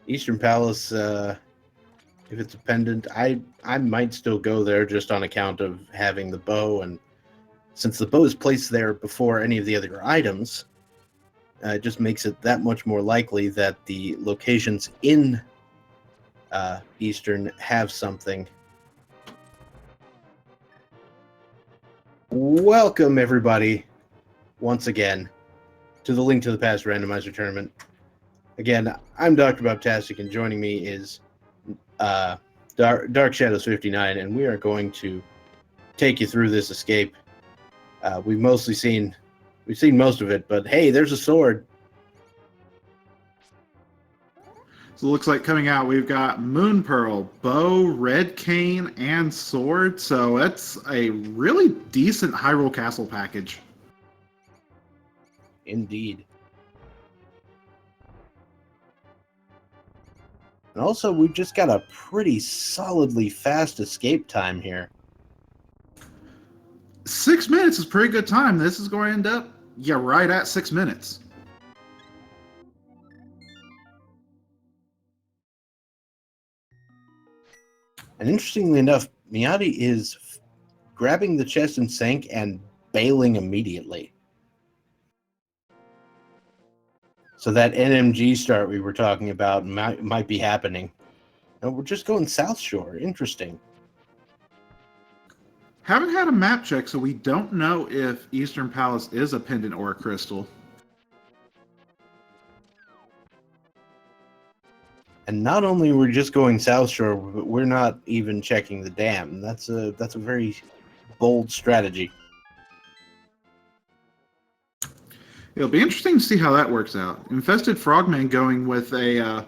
Eastern Palace, if it's a pendant, I might still go there just on account of having the bow, and since the bow is placed there before any of the other items, it just makes it that much more likely that the locations in Eastern have something. Welcome, everybody, once again, to the Link to the Past Randomizer Tournament. Again, I'm Dr. Bobtastic, and joining me is Dark Shadows 59, and we are going to take you through this escape. We've seen most of it, but hey, there's a sword. So it looks like coming out, we've got Moon Pearl, bow, red cane, and sword. So that's a really decent Hyrule Castle package. Indeed. And also, we've just got a pretty solidly fast escape time here. 6 minutes is pretty good time. This is going to end up, right at 6 minutes. And interestingly enough, Mijati is grabbing the chest and sink and bailing immediately. So that NMG start we were talking about might be happening. No, we're just going South Shore. Interesting. Haven't had a map check, so we don't know if Eastern Palace is a pendant or a crystal. And not only we're just going South Shore, but we're not even checking the dam. That's a very bold strategy. It'll be interesting to see how that works out. InfestedFrogman going with a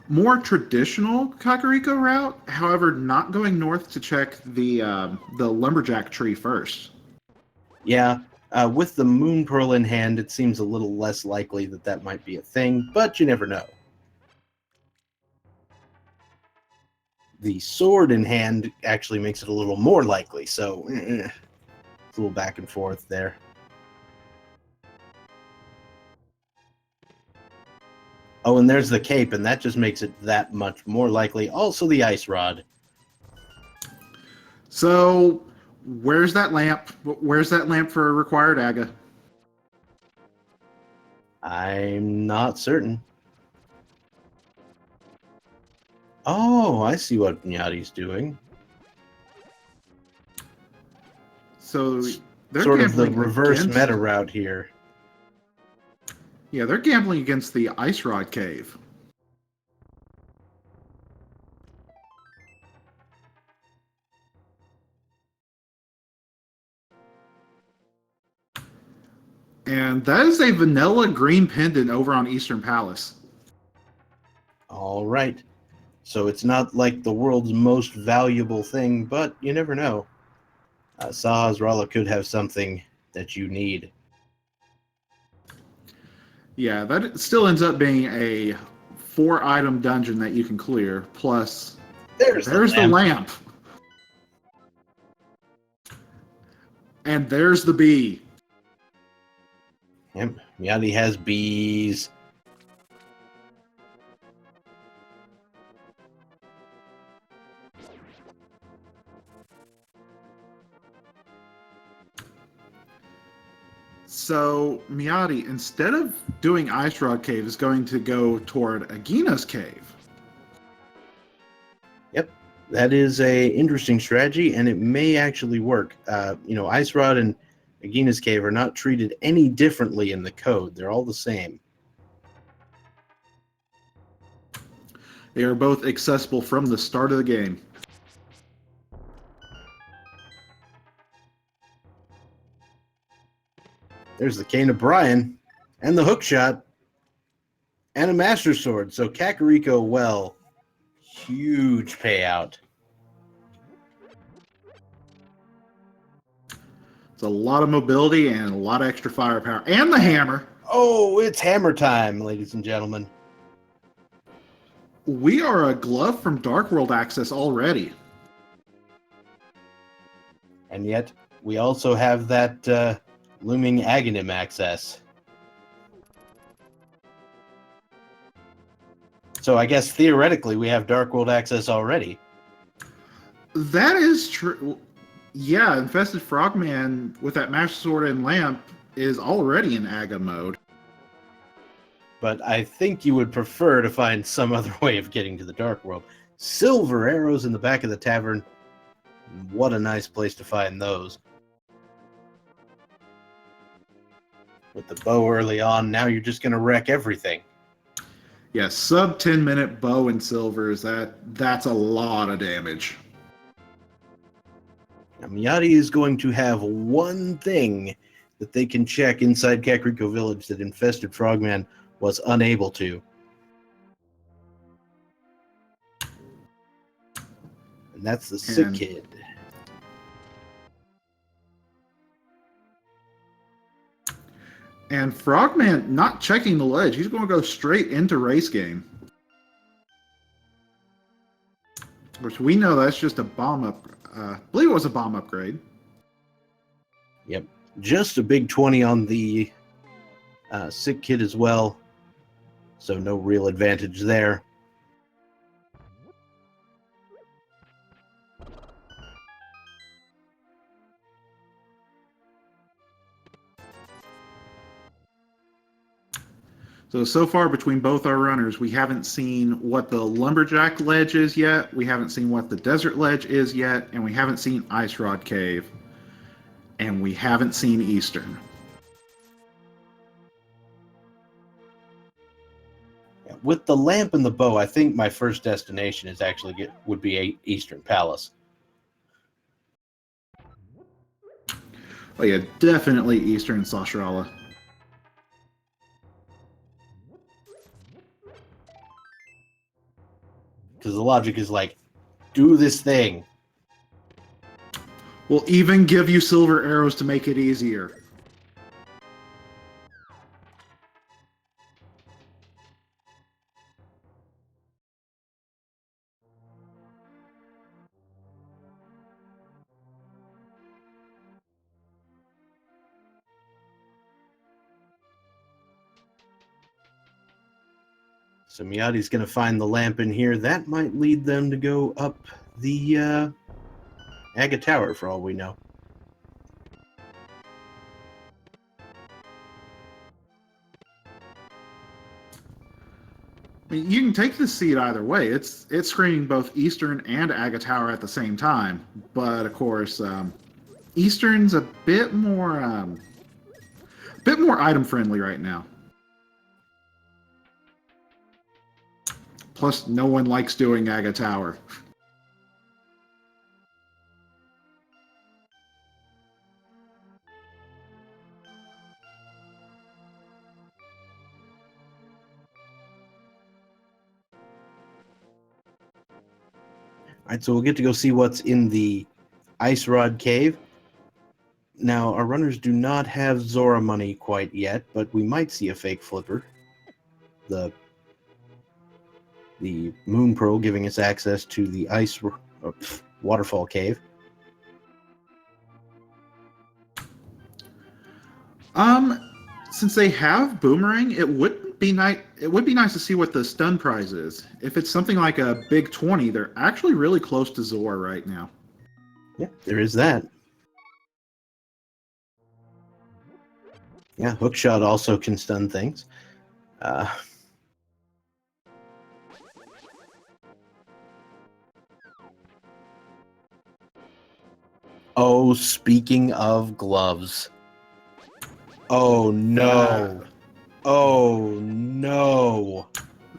more traditional Kakariko route, however, not going north to check the lumberjack tree first. Yeah, with the Moon Pearl in hand, it seems a little less likely that might be a thing, but you never know. The sword in hand actually makes it a little more likely, so it's a little back and forth there. Oh, and there's the cape, and that just makes it that much more likely. Also the ice rod. So, where's that lamp? Where's that lamp for required Aga? I'm not certain. Oh, I see what Mijati's doing. So they're sort of the gambling reverse against, meta route here. Yeah, they're gambling against the Ice Rod Cave. And that is a vanilla green pendant over on Eastern Palace. All right. So it's not like the world's most valuable thing, but you never know. Sahasrara could have something that you need. Yeah, that still ends up being a 4-item dungeon that you can clear, plus there's the lamp. And there's the bee. Yep, Mijati has bees. So Mijati, instead of doing Ice Rod Cave, is going to go toward Agina's Cave. Yep, that is a interesting strategy, and it may actually work. Ice Rod and Agina's Cave are not treated any differently in the code. They're all the same. They are both accessible from the start of the game. There's the Cane of Brian, and the hook shot, and a Master Sword. So Kakariko, well, huge payout. It's a lot of mobility and a lot of extra firepower. And the hammer. Oh, it's hammer time, ladies and gentlemen. We are a glove from Dark World access already. And yet, we also have that looming Aghanim access. So I guess theoretically we have Dark World access already. That is true. Yeah, Infested Frogman with that Master Sword and Lamp is already in Aga mode. But I think you would prefer to find some other way of getting to the Dark World. Silver arrows in the back of the tavern. What a nice place to find those. With the bow early on, now you're just going to wreck everything. Yeah, sub 10-minute bow and silvers, that's a lot of damage. Now, Mijati is going to have one thing that they can check inside Kakariko Village that Infested Frogman was unable to. And that's the sick kid. And Frogman not checking the ledge. He's going to go straight into race game. Which we know that's just a bomb up. I believe it was a bomb upgrade. Yep. Just a big 20 on the sick kid as well. So no real advantage there. So far between both our runners, we haven't seen what the Lumberjack ledge is yet, we haven't seen what the Desert ledge is yet, and we haven't seen Ice Rod Cave. And we haven't seen Eastern. With the lamp and the bow, I think my first destination is actually would be Eastern Palace. Oh yeah, definitely Eastern Sashrala. Because the logic is like, do this thing. We'll even give you silver arrows to make it easier. So Mijati's going to find the lamp in here. That might lead them to go up the Aga Tower, for all we know. I mean, you can take this seed either way. It's screening both Eastern and Aga Tower at the same time. But of course, Eastern's a bit more item friendly right now. Plus, no one likes doing Aga Tower. All right, so we'll get to go see what's in the Ice Rod Cave. Now, our runners do not have Zora money quite yet, but we might see a fake flipper. The Moon Pearl giving us access to the Waterfall Cave. Since they have Boomerang, it would be nice to see what the stun prize is. If it's something like a big 20, they're actually really close to Zora right now. Yeah, there is that. Yeah, Hookshot also can stun things. Oh, speaking of gloves. Oh, no. Oh, no.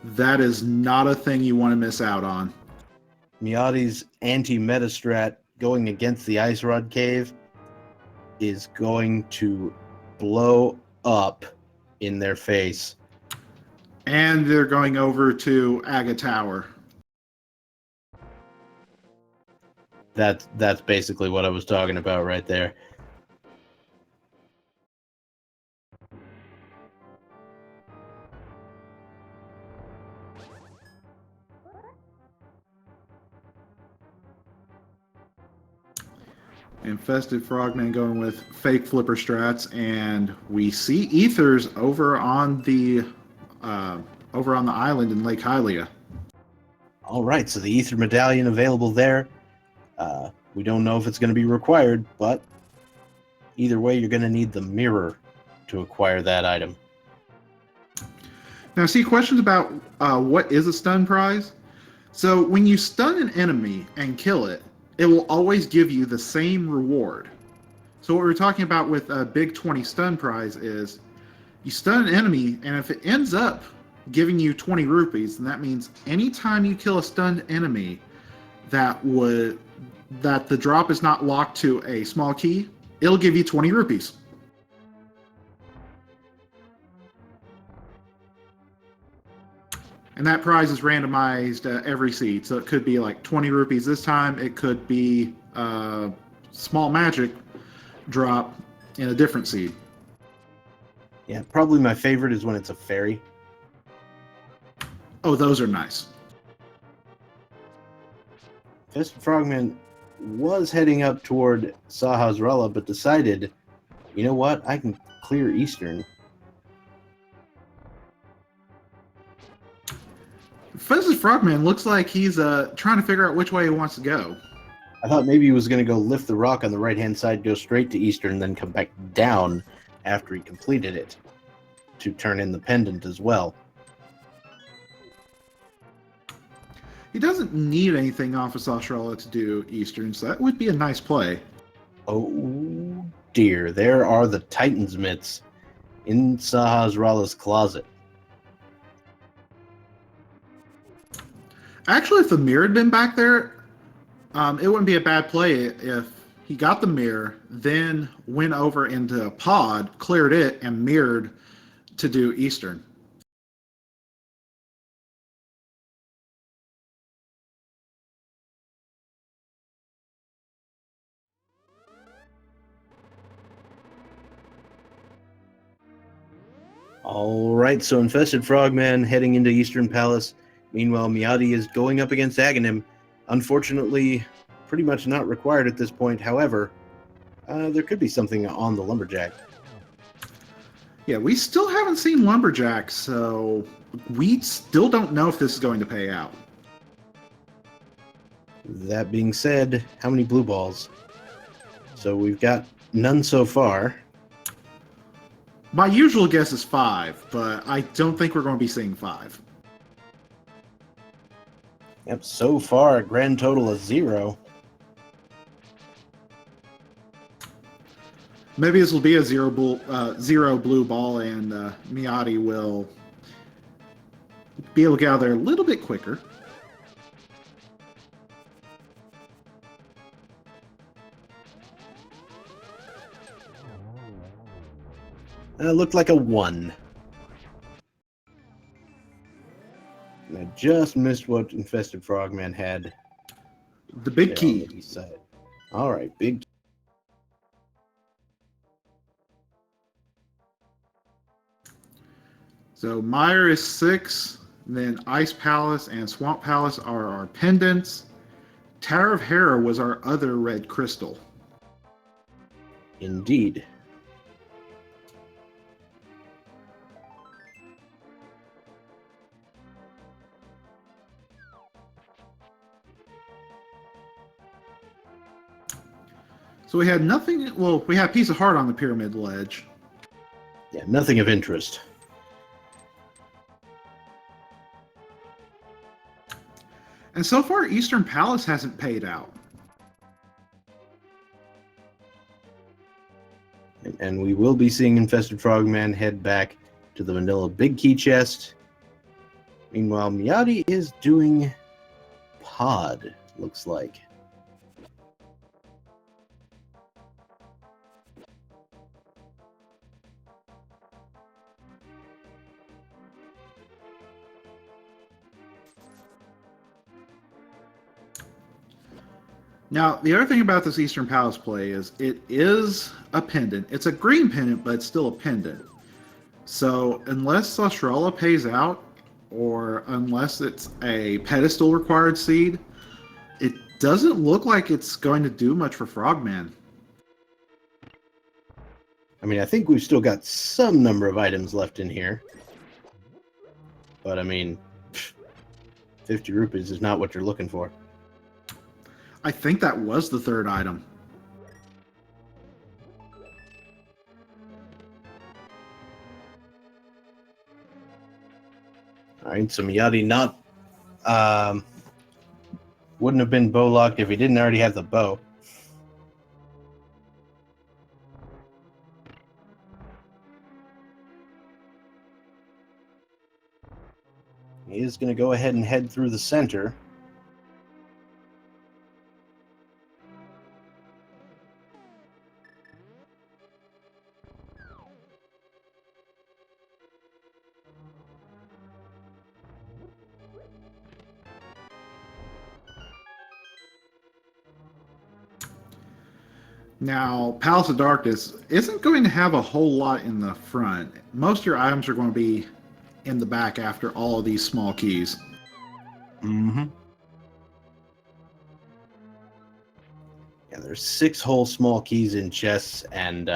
That is not a thing you want to miss out on. Mijati's anti-meta strat going against the Ice Rod Cave is going to blow up in their face. And they're going over to Aga Tower. That's basically what I was talking about right there. Infested Frogman going with fake flipper strats, and we see Ethers over on the over on the island in Lake Hylia. All right, so the Ether Medallion available there. We don't know if it's going to be required, but either way, you're going to need the mirror to acquire that item. Now, see, questions about what is a stun prize? So when you stun an enemy and kill it, it will always give you the same reward. So what we're talking about with a big 20 stun prize is you stun an enemy, and if it ends up giving you 20 rupees, then that means anytime you kill a stunned enemy that the drop is not locked to a small key, it'll give you 20 rupees. And that prize is randomized every seed. So it could be like 20 rupees this time. It could be a small magic drop in a different seed. Yeah, probably my favorite is when it's a fairy. Oh, those are nice. InfestedFrogman was heading up toward Sahasralla, but decided, you know what, I can clear Eastern. InfestedFrogman looks like he's trying to figure out which way he wants to go. I thought maybe he was going to go lift the rock on the right-hand side, go straight to Eastern, and then come back down after he completed it to turn in the pendant as well. He doesn't need anything off of Sahasralla to do Eastern, so that would be a nice play. Oh dear, there are the Titan's mitts in Sahasralla's closet. Actually, if the mirror had been back there, it wouldn't be a bad play if he got the mirror, then went over into a pod, cleared it, and mirrored to do Eastern. All right, so InfestedFrogman heading into Eastern Palace. Meanwhile, Mijati is going up against Aghanim. Unfortunately, pretty much not required at this point. However, there could be something on the Lumberjack. Yeah, we still haven't seen Lumberjack, so we still don't know if this is going to pay out. That being said, how many blue balls? So we've got none so far. My usual guess is 5, but I don't think we're going to be seeing 5. Yep, so far a grand total of 0. Maybe this will be a zero blue ball, and Mijati will be able to get out there a little bit quicker. Looked like a 1. And I just missed what InfestedFrogman had. The big key. On the east side. All right, big. So Meyer is 6. Then Ice Palace and Swamp Palace are our pendants. Tower of Hera was our other red crystal. Indeed. So we had nothing. Well, we had Piece of Heart on the pyramid ledge. Yeah, nothing of interest. And so far, Eastern Palace hasn't paid out. And we will be seeing InfestedFrogman head back to the vanilla big key chest. Meanwhile, Mijati is doing pod, looks like. Now, the other thing about this Eastern Palace play is it is a pendant. It's a green pendant, but it's still a pendant. So unless Sahasralla pays out, or unless it's a pedestal required seed, it doesn't look like it's going to do much for Frogman. I mean, I think we've still got some number of items left in here. But I mean, 50 rupees is not what you're looking for. I think that was the third item. All right, so Mijati wouldn't have been bow locked if he didn't already have the bow. He is going to go ahead and head through the center. Now, Palace of Darkness isn't going to have a whole lot in the front. Most of your items are going to be in the back after all of these small keys. Mm-hmm. Yeah, there's 6 whole small keys in chests, and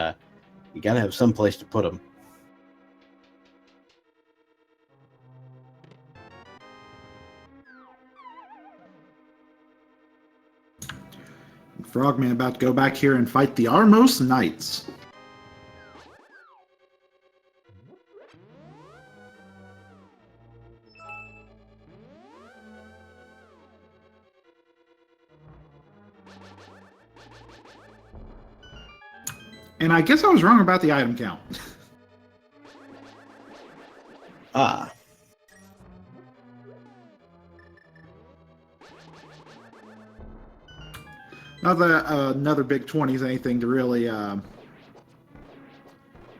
you gotta have some place to put them. Frogman about to go back here and fight the Armos Knights. And I guess I was wrong about the item count. Ah. Not that another big 20 is anything to really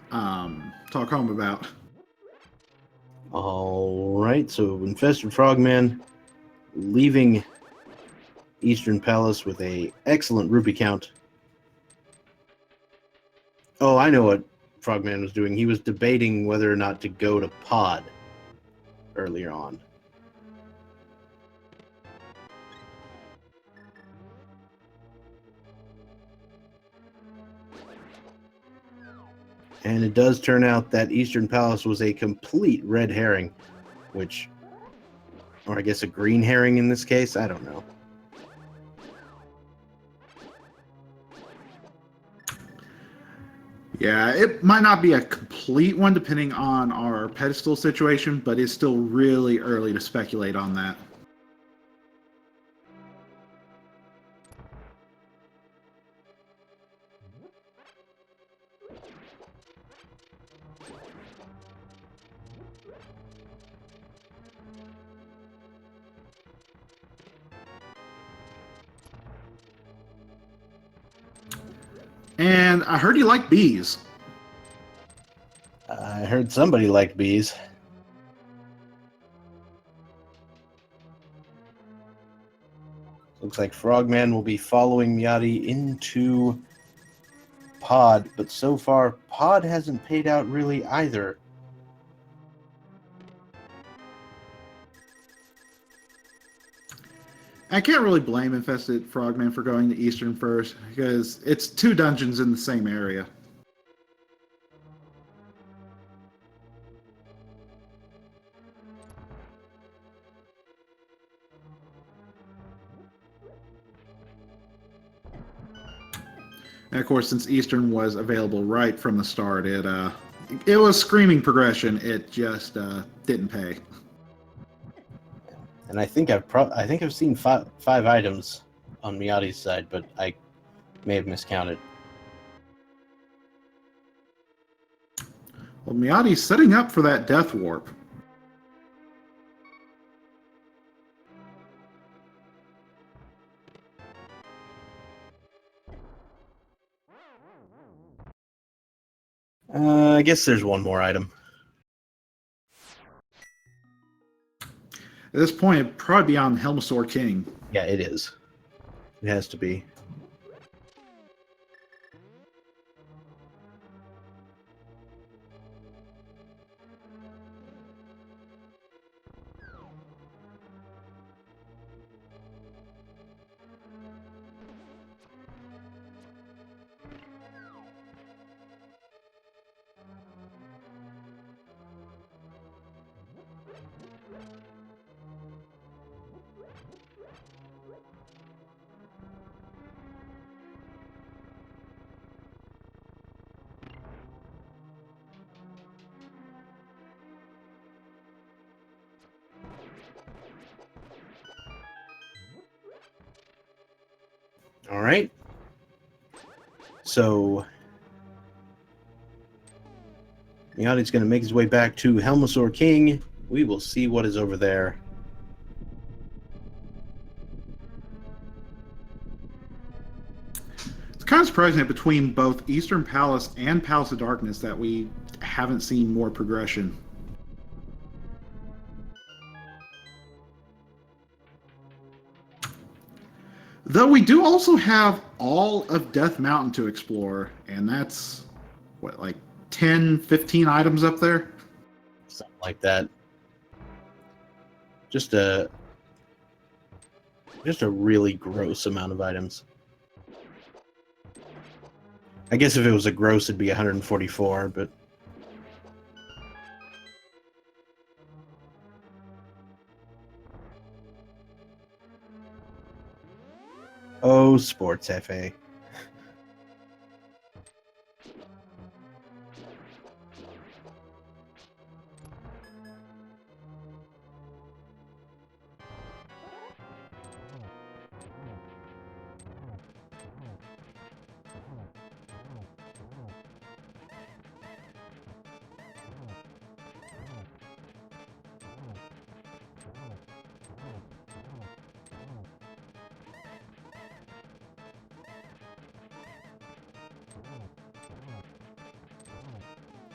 talk home about. All right, so Infested Frogman leaving Eastern Palace with a excellent rupee count. Oh, I know what Frogman was doing. He was debating whether or not to go to Pod earlier on. And it does turn out that Eastern Palace was a complete red herring, which, or I guess a green herring in this case, I don't know. Yeah, it might not be a complete one depending on our pedestal situation, but it's still really early to speculate on that. And I heard you like bees. I heard somebody liked bees. Looks like Frogman will be following Mijati into Pod, but so far, Pod hasn't paid out really either. I can't really blame Infested Frogman for going to Eastern first, because it's 2 dungeons in the same area. And of course, since Eastern was available right from the start, it was screaming progression. It just didn't pay. And I think I've seen five items on Mijati's side, but I may have miscounted. Well, Mijati's setting up for that death warp. I guess there's one more item. At this point, it'd probably be on Helmasaur King. Yeah, it is. It has to be. All right. So Mijati's going to make his way back to Helmosaur King. We will see what is over there. It's kind of surprising that between both Eastern Palace and Palace of Darkness that we haven't seen more progression. Though we do also have all of Death Mountain to explore, and that's, what, like 10, 15 items up there? Something like that. Just a really gross amount of items. I guess if it was a gross, it'd be 144, but... Oh, Sports FA.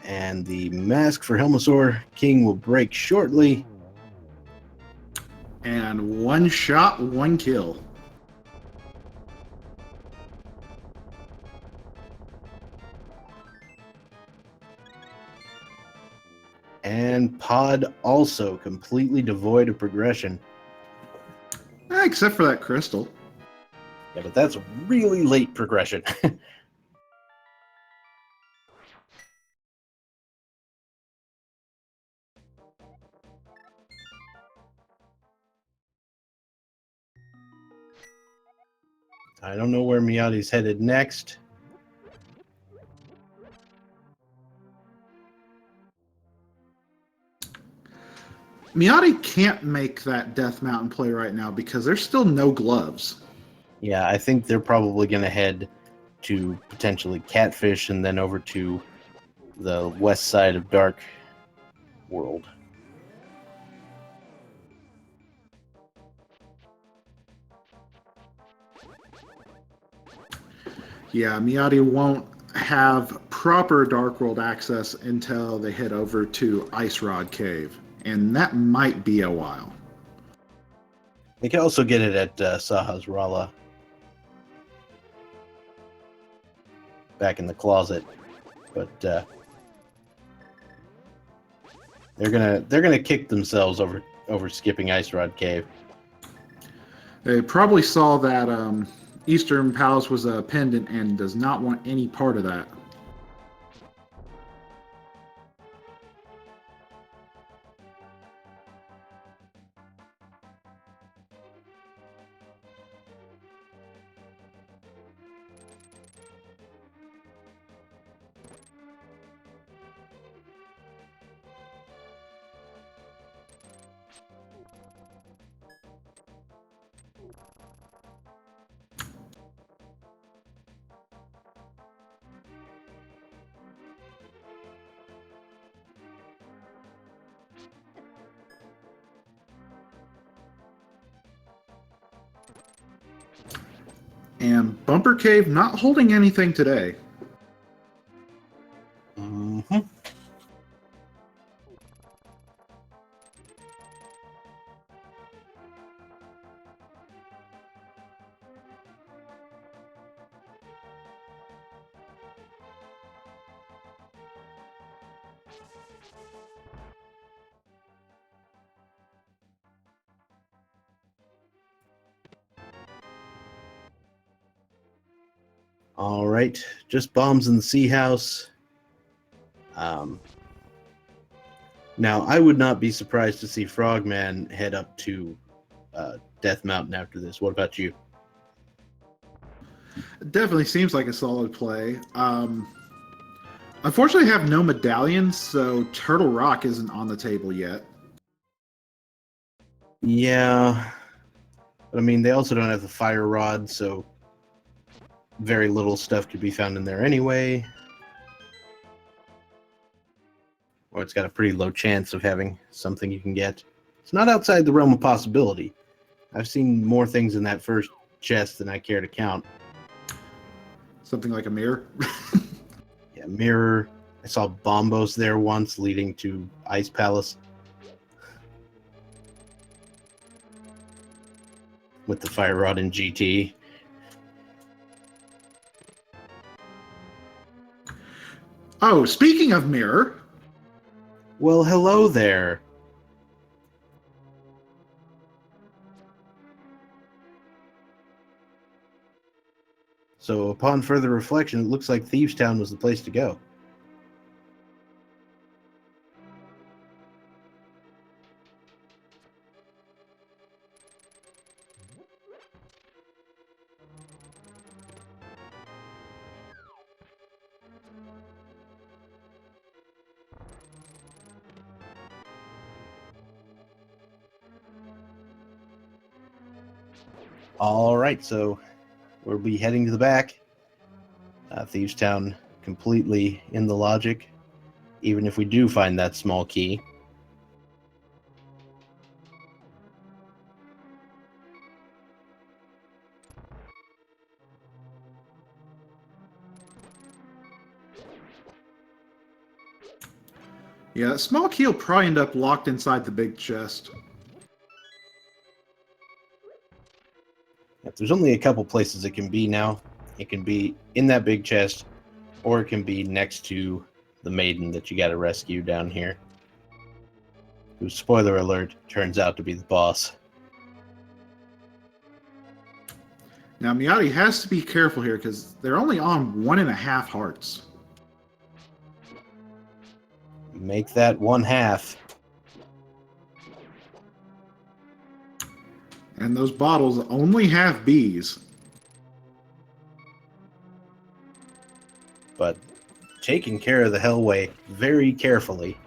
And the mask for Helmosaur King will break shortly. And one shot, one kill. And Pod also completely devoid of progression. Except for that crystal. Yeah, but that's really late progression. I don't know where Mijati's headed next. Mijati can't make that Death Mountain play right now because there's still no gloves. Yeah, I think they're probably going to head to potentially Catfish and then over to the west side of Dark World. Yeah, Mijati won't have proper Dark World access until they head over to Ice Rod Cave, and that might be a while. They can also get it at Saha's Rala. Back in the closet. But they're gonna kick themselves over skipping Ice Rod Cave. They probably saw that Eastern Palace was a pendant and does not want any part of that. And Bumper Cave not holding anything today. Mm-hmm. All right, just bombs in the Sea House. Now, I would not be surprised to see Frogman head up to Death Mountain after this. What about you? It definitely seems like a solid play. Unfortunately, I have no medallions, so Turtle Rock isn't on the table yet. Yeah, but I mean, they also don't have the fire rod, so very little stuff could be found in there anyway. Or it's got a pretty low chance of having something you can get. It's not outside the realm of possibility. I've seen more things in that first chest than I care to count. Something like a mirror. Yeah, mirror. I saw bombos there once leading to Ice Palace. With the fire rod and GT. Oh, speaking of mirror. Well, hello there. So upon further reflection, it looks like Thieves Town was the place to go. All right, so we'll be heading to the back. Thieves Town completely in the logic, even if we do find that small key. Yeah, that small key will probably end up locked inside the big chest. There's only a couple places it can be now. It can be in that big chest, or it can be next to the maiden that you got to rescue down here. Who, spoiler alert, turns out to be the boss. Now, Mijati has to be careful here because they're only on 1.5 hearts. Make that 1/2. And those bottles only have bees. But taking care of the Hellway very carefully.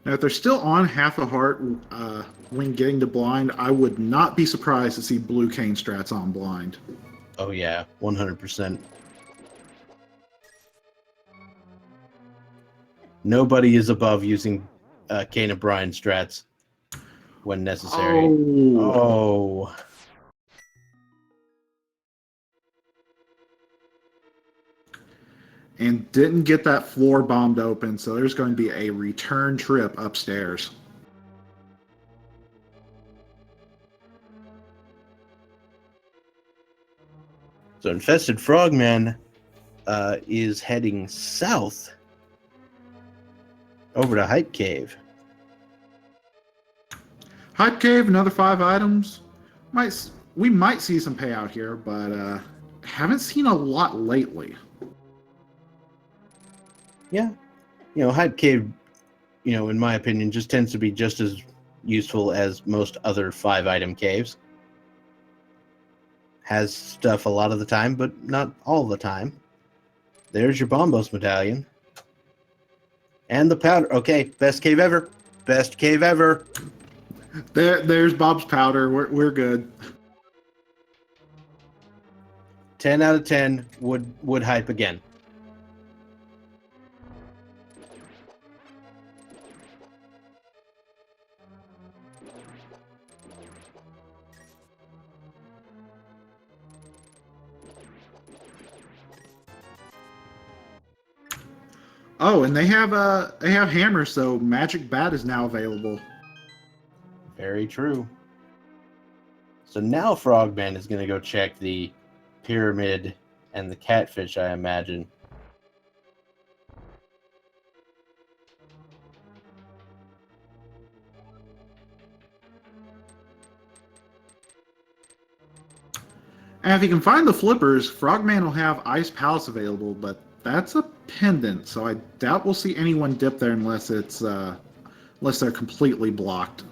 Now, if they're still on half a heart when getting to blind, I would not be surprised to see blue cane strats on blind. Oh yeah, 100%. Nobody is above using Cane of Brine strats when necessary. Oh. And didn't get that floor bombed open, so there's going to be a return trip upstairs. So InfestedFrogman is heading south over to Hype Cave. Hype Cave, another 5 items. We might see some payout here, but haven't seen a lot lately. Yeah. Hype Cave, in my opinion, just tends to be just as useful as most other 5-item caves. Has stuff a lot of the time, but not all the time. There's your Bombos medallion. And the powder. Okay, best cave ever. Best cave ever. There's Bob's powder. We're good. 10 out of 10 would hype again. Oh, and they have hammers, so Magic Bat is now available. Very true. So now Frogman is going to go check the pyramid and the catfish, I imagine. And if you can find the flippers, Frogman will have Ice Palace available, but that's a pendant, so I doubt we'll see anyone dip there unless they're completely blocked.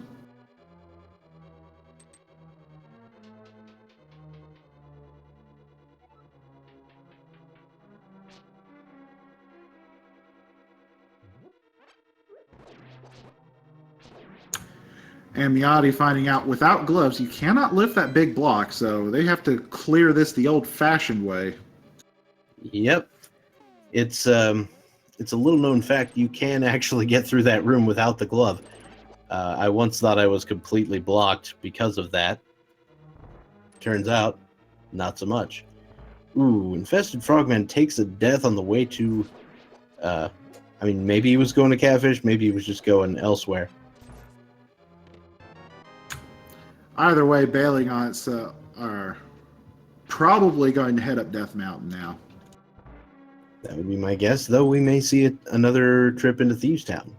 And Mijati finding out without gloves, you cannot lift that big block, so they have to clear this the old-fashioned way. Yep. It's a little known fact, you can actually get through that room without the glove. I once thought I was completely blocked because of that. Turns out, not so much. Ooh, Infested Frogman takes a death on the way to... I mean, maybe he was going to Catfish, maybe he was just going elsewhere. Either way, bailing on it, so are probably going to head up Death Mountain now. That would be my guess, though we may see another trip into Thieves Town.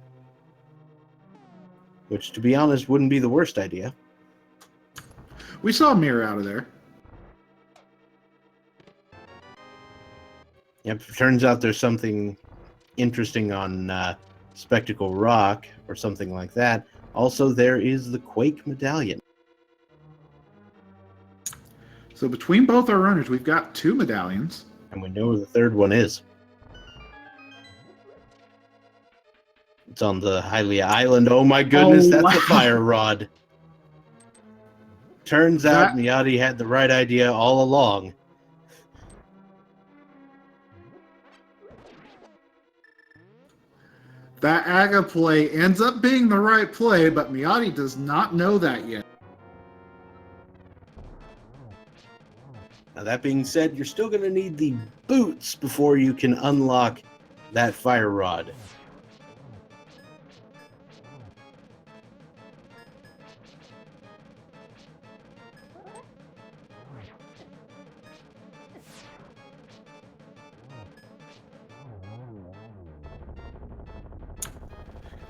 Which, to be honest, wouldn't be the worst idea. We saw a mirror out of there. Yep, turns out there's something interesting on Spectacle Rock, or something like that. Also, there is the Quake Medallion. So between both our runners, we've got 2 medallions. And we know where the third one is. It's on the Hylia Island. Oh my goodness, that's wow. a fire rod. Turns out Mijati had the right idea all along. That Aga play ends up being the right play, but Mijati does not know that yet. Now, that being said, you're still going to need the boots before you can unlock that fire rod.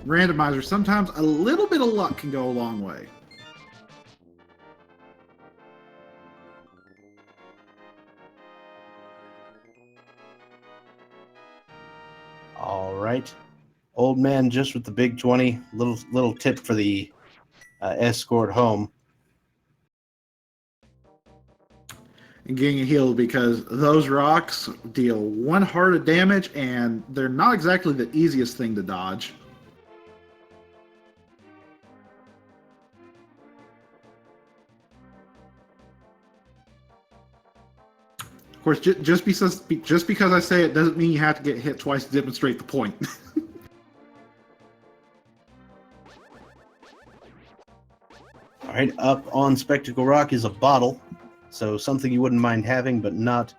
Randomizer, sometimes a little bit of luck can go a long way. All right. Old man just with the big 20. Little tip for the escort home. And getting a heal because those rocks deal 1 heart of damage and they're not exactly the easiest thing to dodge. Of course, just because I say it doesn't mean you have to get hit twice to demonstrate the point. All right, up on Spectacle Rock is a bottle. So something you wouldn't mind having, but not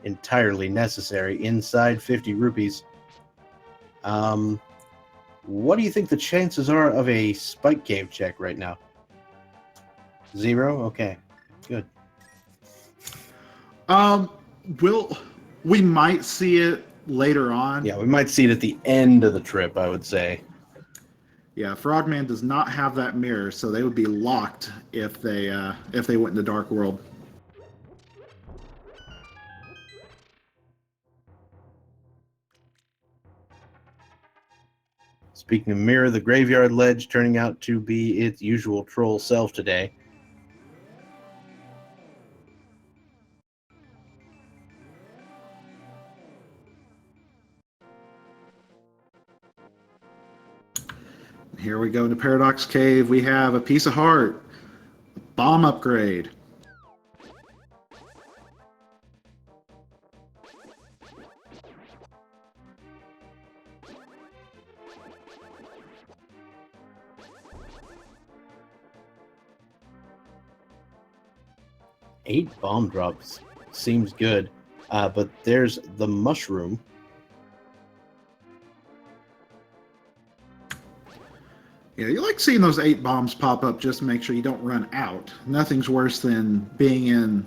entirely necessary. Inside, 50 rupees. What do you think the chances are of a Spike Cave check right now? 0? Okay, good. We might see it later on. Yeah, we might see it at the end of the trip, I would say. Yeah, Frogman does not have that mirror, so they would be locked if they went into Dark World. Speaking of mirror, the graveyard ledge turning out to be its usual troll self today. Here we go into Paradox Cave. We have a piece of heart, bomb upgrade. Eight bomb drops seems good, but there's the mushroom. Yeah, you like seeing those 8 bombs pop up just to make sure you don't run out. Nothing's worse than being in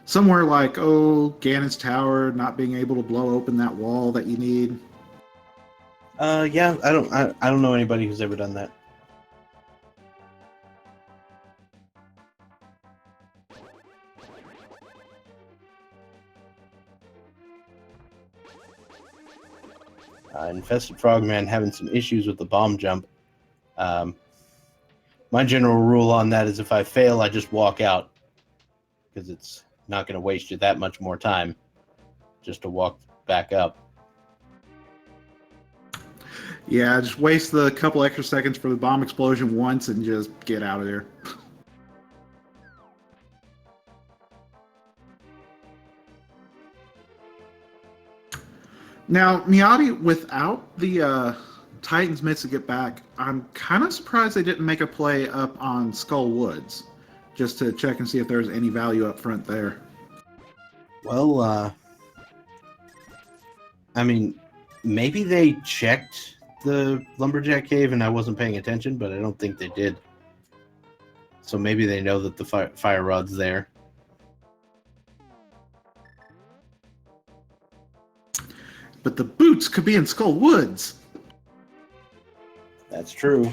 somewhere like, Ganon's Tower, not being able to blow open that wall that you need. Yeah, I don't know anybody who's ever done that. Infested Frogman having some issues with the bomb jump. My general rule on that is if I fail, I just walk out, because it's not going to waste you that much more time just to walk back up. Yeah, just waste the couple extra seconds for the bomb explosion once and just get out of there. Now, Mijati, without the Titans Myths to get back, I'm kind of surprised they didn't make a play up on Skull Woods, just to check and see if there's any value up front there. Well, I mean, maybe they checked the Lumberjack Cave and I wasn't paying attention, but I don't think they did. So maybe they know that the fire rod's there. But the boots could be in Skull Woods. That's true.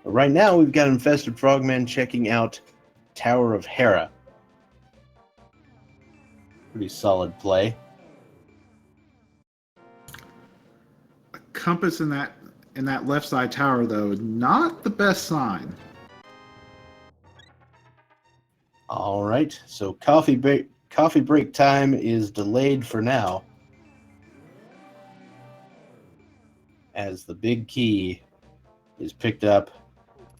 But right now, we've got Infested Frogman checking out Tower of Hera. Pretty solid play. A compass in that left side tower, though, not the best sign. All right, so coffee break time is delayed for now, as the big key is picked up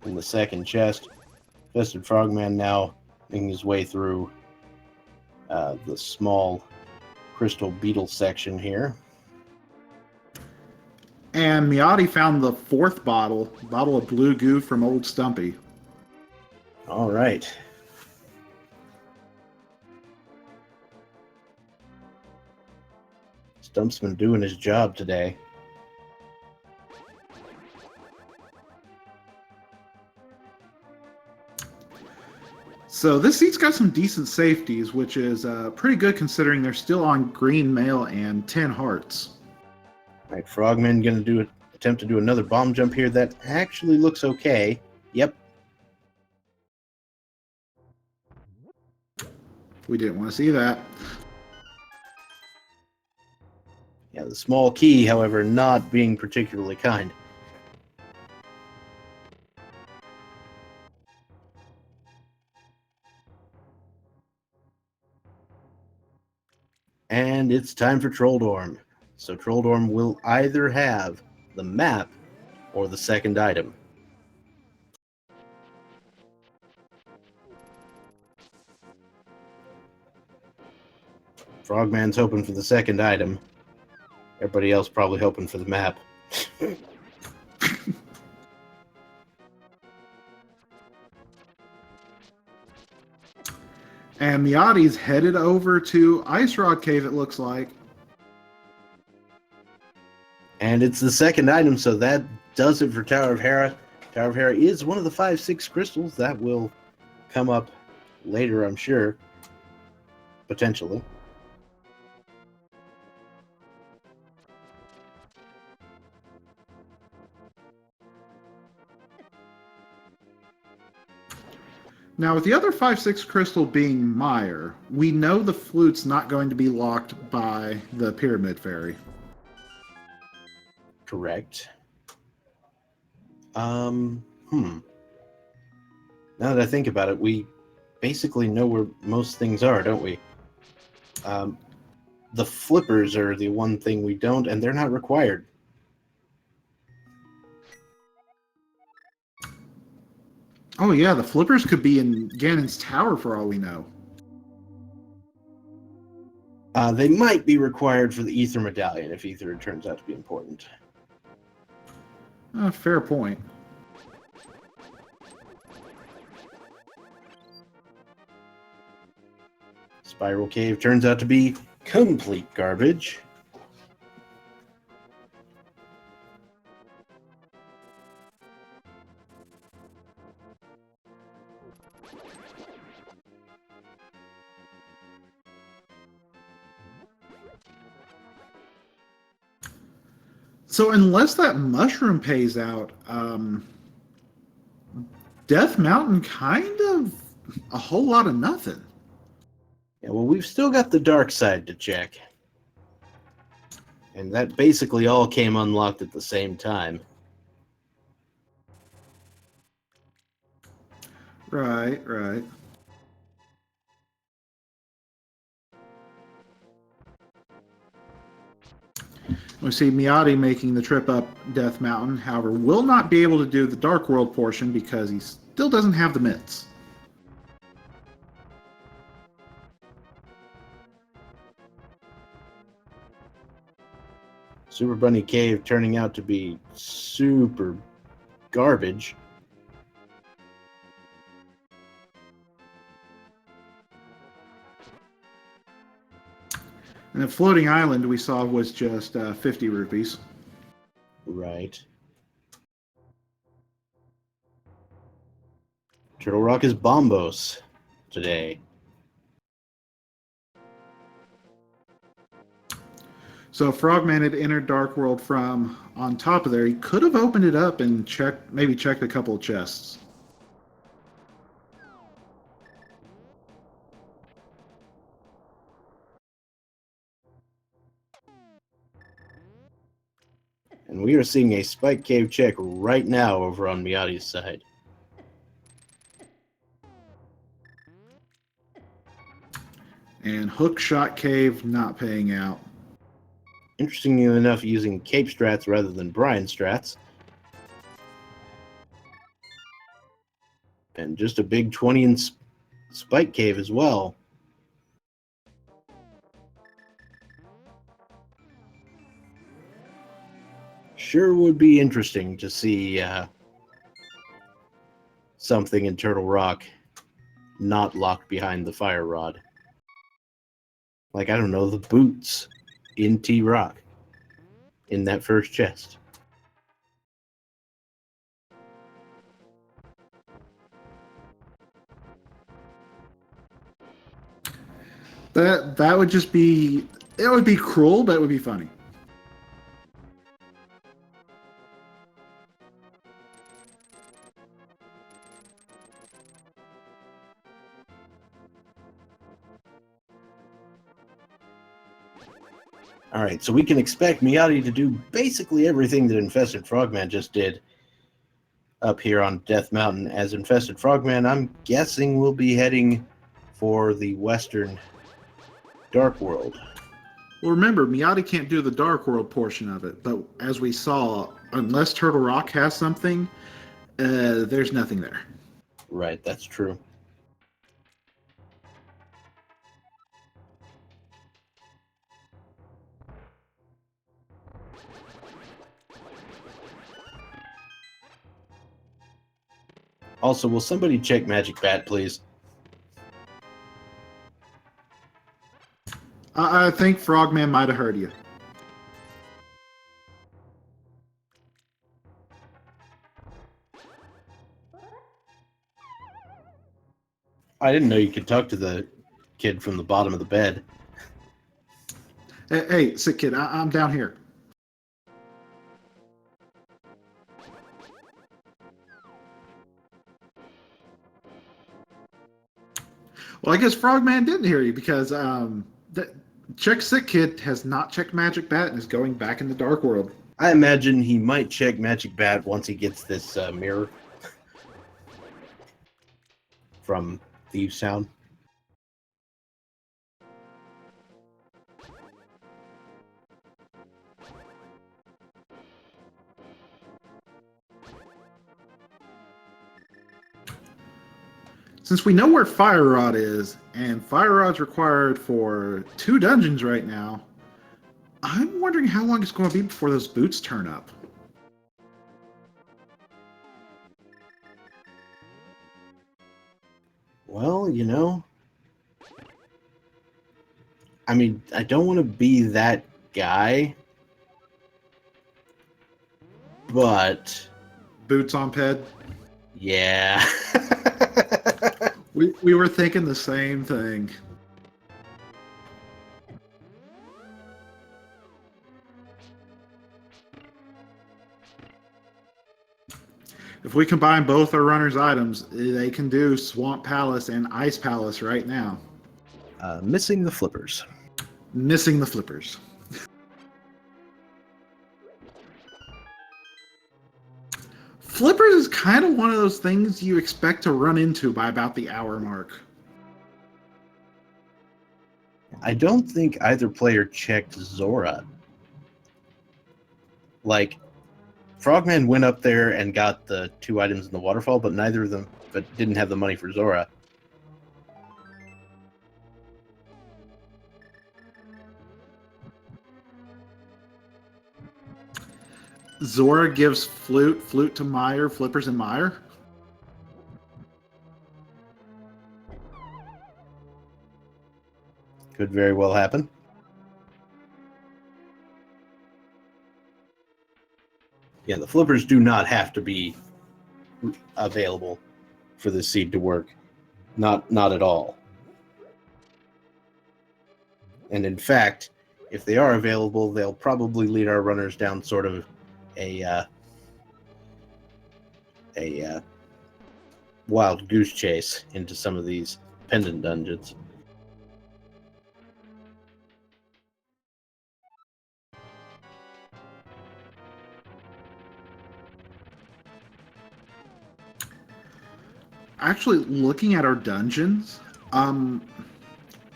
in the second chest. Infested Frogman now making his way through the small crystal beetle section here. And Mijati found the fourth bottle of blue goo from Old Stumpy. All right. Stump's been doing his job today. So this seat's got some decent safeties, which is pretty good considering they're still on green mail and 10 hearts. All right, Frogman going to attempt to do another bomb jump here. That actually looks okay. Yep. We didn't want to see that. Yeah, the small key, however, not being particularly kind. And it's time for Trolldorm. So Trolldorm will either have the map or the second item. Frogman's hoping for the second item. Everybody else probably hoping for the map. And Mijati's headed over to Ice Rod Cave, it looks like. And it's the second item, so that does it for Tower of Hera. Tower of Hera is one of the 5-6 crystals that will come up later, I'm sure. Potentially. Now, with the other 5-6 crystal being Meyer, we know the flute's not going to be locked by the Pyramid Fairy. Correct. Now that I think about it, we basically know where most things are, don't we? The flippers are the one thing we don't, and they're not required. Oh yeah, the flippers could be in Ganon's tower for all we know. They might be required for the Ether Medallion if Ether turns out to be important. Fair point. Spiral Cave turns out to be complete garbage. So unless that mushroom pays out, Death Mountain kind of a whole lot of nothing. Yeah, well, we've still got the dark side to check. And that basically all came unlocked at the same time. Right, right. We see Mijati making the trip up Death Mountain, however, will not be able to do the Dark World portion because he still doesn't have the mitts. Super Bunny Cave turning out to be super garbage. And the floating island we saw was just 50 rupees. Right. Turtle Rock is Bombos today. So if Frogman had entered Dark World from on top of there, he could have opened it up and maybe checked a couple of chests. And we are seeing a Spike Cave check right now over on Mijati's side. And Hook Shot Cave not paying out. Interestingly enough, using Cape strats rather than Brian strats. And just a big 20 in Spike Cave as well. Sure would be interesting to see something in Turtle Rock not locked behind the fire rod. Like, I don't know, the boots in T-Rock in that first chest. That would just be, it would be cruel, but it would be funny. All right, so we can expect Mijati to do basically everything that Infested Frogman just did up here on Death Mountain. As Infested Frogman, I'm guessing we'll be heading for the western Dark World. Well, remember, Mijati can't do the Dark World portion of it, but as we saw, unless Turtle Rock has something, there's nothing there. Right, that's true. Also, will somebody check Magic Bat, please? I think Frogman might have heard you. I didn't know you could talk to the kid from the bottom of the bed. Hey, sick kid, I'm down here. Well, I guess Frogman didn't hear you because Check Sick Kid has not checked Magic Bat and is going back in the Dark World. I imagine he might check Magic Bat once he gets this mirror from Thieves Town. Since we know where Fire Rod is, and Fire Rod's required for 2 dungeons right now, I'm wondering how long it's going to be before those boots turn up. Well, you know, I mean, I don't want to be that guy, but Boots on Ped? yeah. We were thinking the same thing. If we combine both our runners' items, they can do Swamp Palace and Ice Palace right now. Missing the flippers. Missing the flippers. Flippers is kind of one of those things you expect to run into by about the hour mark. I don't think either player checked Zora. Like, Frogman went up there and got the 2 items in the waterfall, but neither of them didn't have the money for Zora. Zora gives flute to Meyer, flippers and Meyer. Could very well happen. Yeah, the flippers do not have to be available for this seed to work. Not at all. And in fact, if they are available, they'll probably lead our runners down sort of a wild goose chase into some of these pendant dungeons. Actually, looking at our dungeons,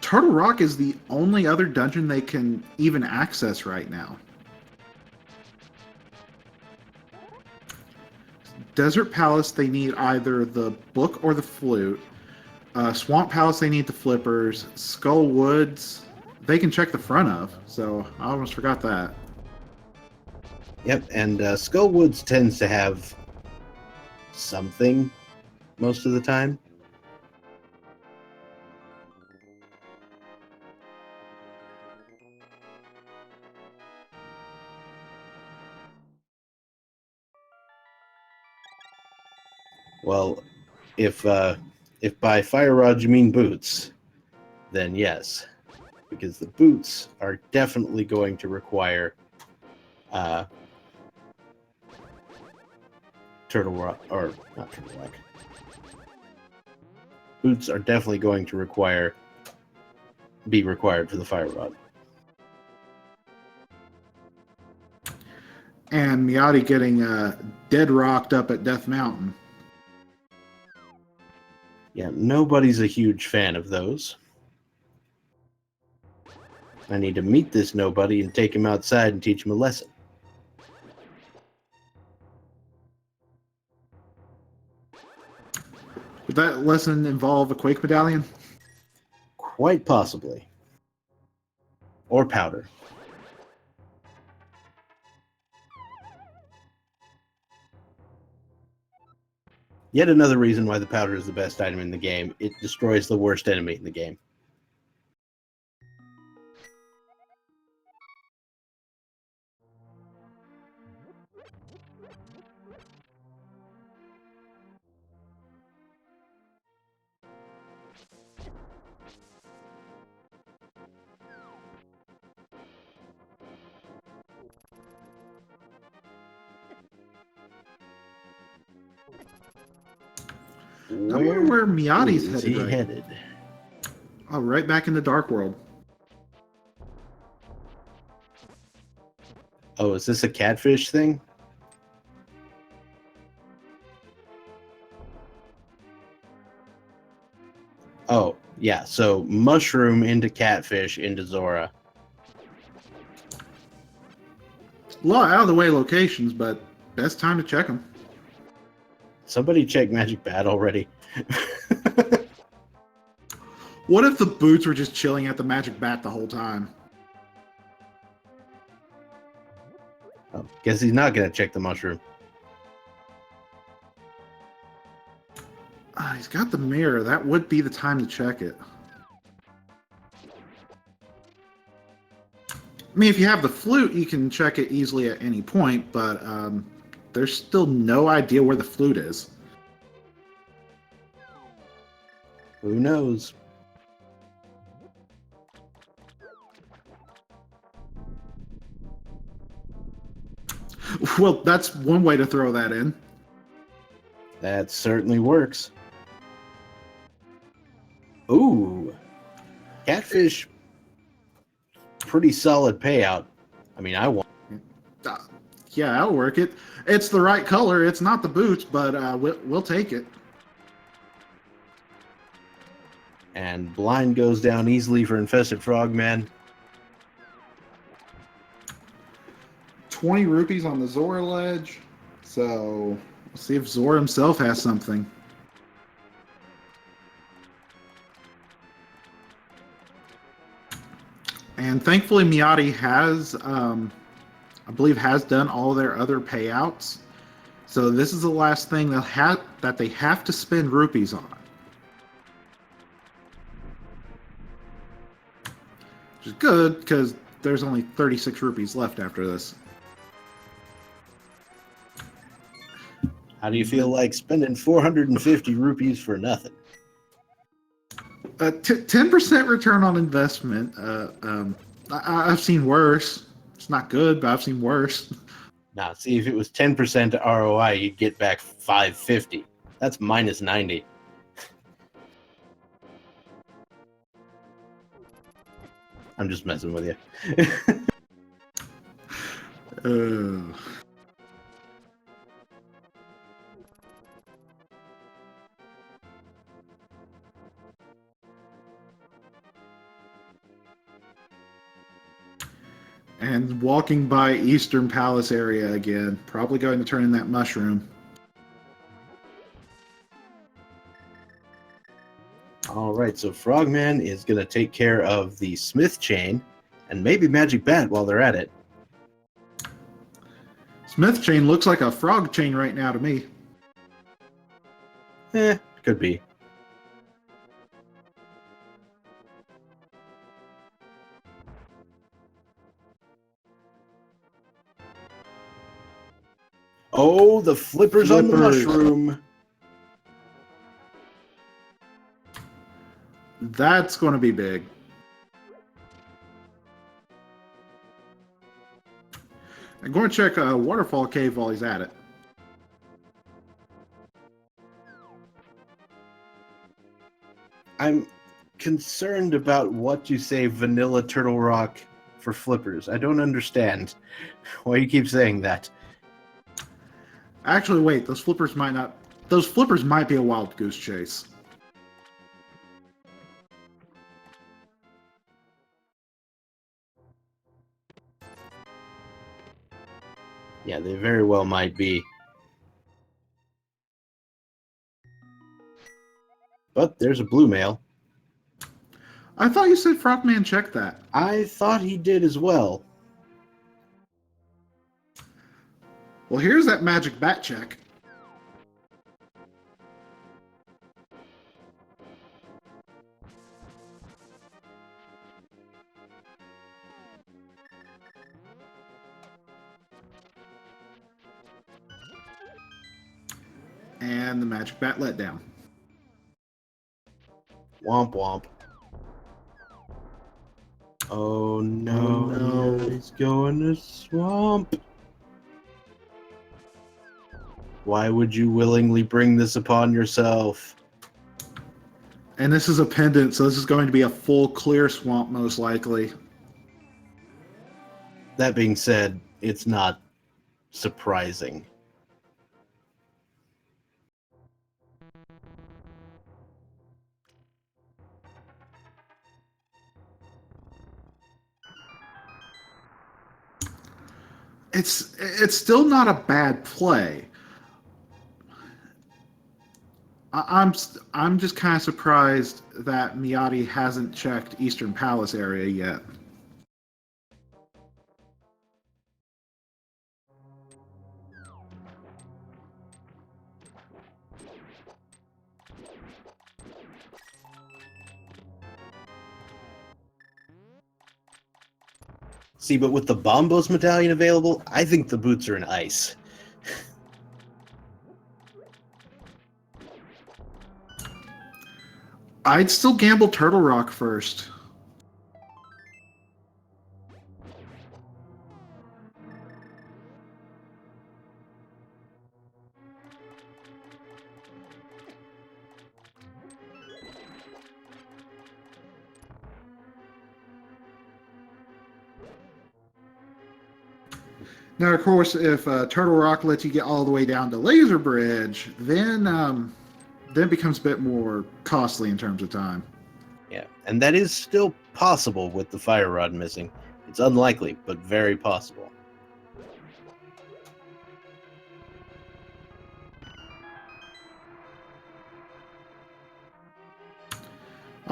Turtle Rock is the only other dungeon they can even access right now. Desert Palace, they need either the book or the flute. Swamp Palace, they need the flippers. Skull Woods, they can check the front of, so I almost forgot that. Yep, and Skull Woods tends to have something most of the time. Well, if by fire rod you mean boots, then yes, because the boots are definitely going to require Turtle Rock, or not Turtle Rock. Boots are definitely going to be required for the fire rod. And Mijati getting dead rocked up at Death Mountain. Yeah, nobody's a huge fan of those. I need to meet this nobody and take him outside and teach him a lesson. Would that lesson involve a Quake Medallion? Quite possibly. Or powder. Yet another reason why the powder is the best item in the game. It destroys the worst enemy in the game. I wonder where Mijati's is headed. He headed? Oh, right back in the Dark World. Oh, is this a catfish thing? Oh, yeah. So mushroom into catfish into Zora. A lot out of the way locations, but best time to check them. Somebody check Magic Bat already. What if the boots were just chilling at the Magic Bat the whole time? Oh, guess he's not going to check the mushroom. He's got the mirror. That would be the time to check it. I mean, if you have the flute, you can check it easily at any point, but there's still no idea where the flute is. Who knows? Well, that's one way to throw that in. That certainly works. Ooh. Catfish. Pretty solid payout. I mean, I want. Yeah, that'll work. It's the right color. It's not the boots, but we'll take it. And blind goes down easily for Infested Frogman. 20 rupees on the Zora ledge. So let's see if Zora himself has something. And thankfully, Mijati has, I believe, has done all their other payouts. So this is the last thing that they have to spend rupees on. Which is good, because there's only 36 rupees left after this. How do you feel like spending 450 rupees for nothing? 10% return on investment. I've seen worse. It's not good, but I've seen worse. Now, see, if it was 10% ROI, you'd get back 550. That's minus 90. I'm just messing with you. And walking by Eastern Palace area again. Probably going to turn in that mushroom. All right, so Frogman is going to take care of the Smith chain and maybe Magic Bat while they're at it. Smith chain looks like a frog chain right now to me. Could be. Oh, the flippers on the mushroom. That's going to be big. I'm going to check a waterfall cave while he's at it. I'm concerned about what you say vanilla turtle rock for flippers. I don't understand why you keep saying that. Actually, wait, those flippers might not... Those flippers might be a wild goose chase. Yeah, they very well might be. But there's a blue mail. I thought you said Frogman checked that. I thought he did as well. Well, here's that Magic Bat check. And the Magic Bat let down. Womp womp. Oh no, no. He's going to swamp. Why would you willingly bring this upon yourself? And this is a pendant, so this is going to be a full clear swamp, most likely. That being said, it's not surprising. It's still not a bad play. I'm just kind of surprised that Mijati hasn't checked Eastern Palace area yet. See, but with the Bombos medallion available, I think the boots are in ice. I'd still gamble Turtle Rock first. Now, of course, if Turtle Rock lets you get all the way down to Laser Bridge, then it becomes a bit more costly in terms of time. Yeah, and that is still possible with the Fire Rod missing. It's unlikely, but very possible.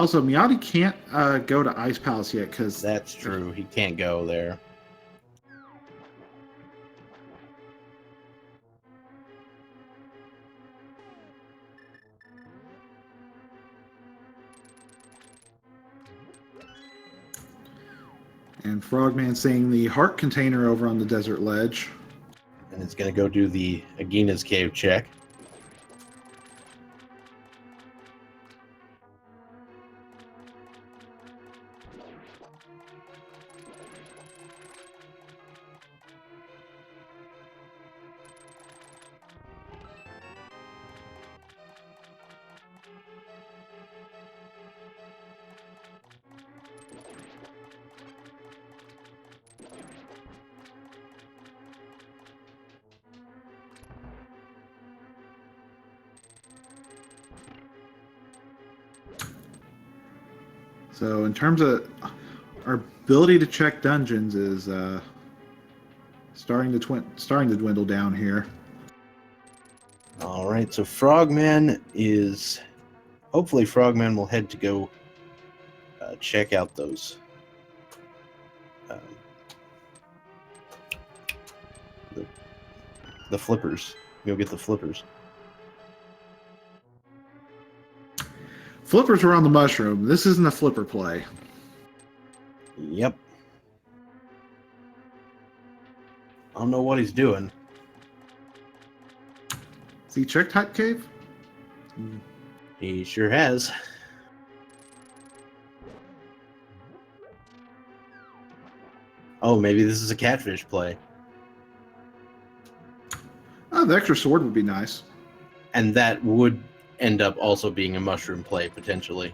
Also, Mijati can't go to Ice Palace yet because That's true. He can't go there. and Frogman seeing the heart container over on the desert ledge. And it's going to go do the Agina's Cave check. So in terms of our ability to check dungeons is starting to dwindle down here. All right, so Frogman is... Hopefully Frogman will head to go check out those... the flippers. Go get the flippers. Flippers are on the mushroom. This isn't a flipper play. Yep. I don't know what he's doing. Has he checked Hype Cave? He sure has. Oh, maybe this is a catfish play. Oh, the extra sword would be nice. And that would end up also being a mushroom play, potentially.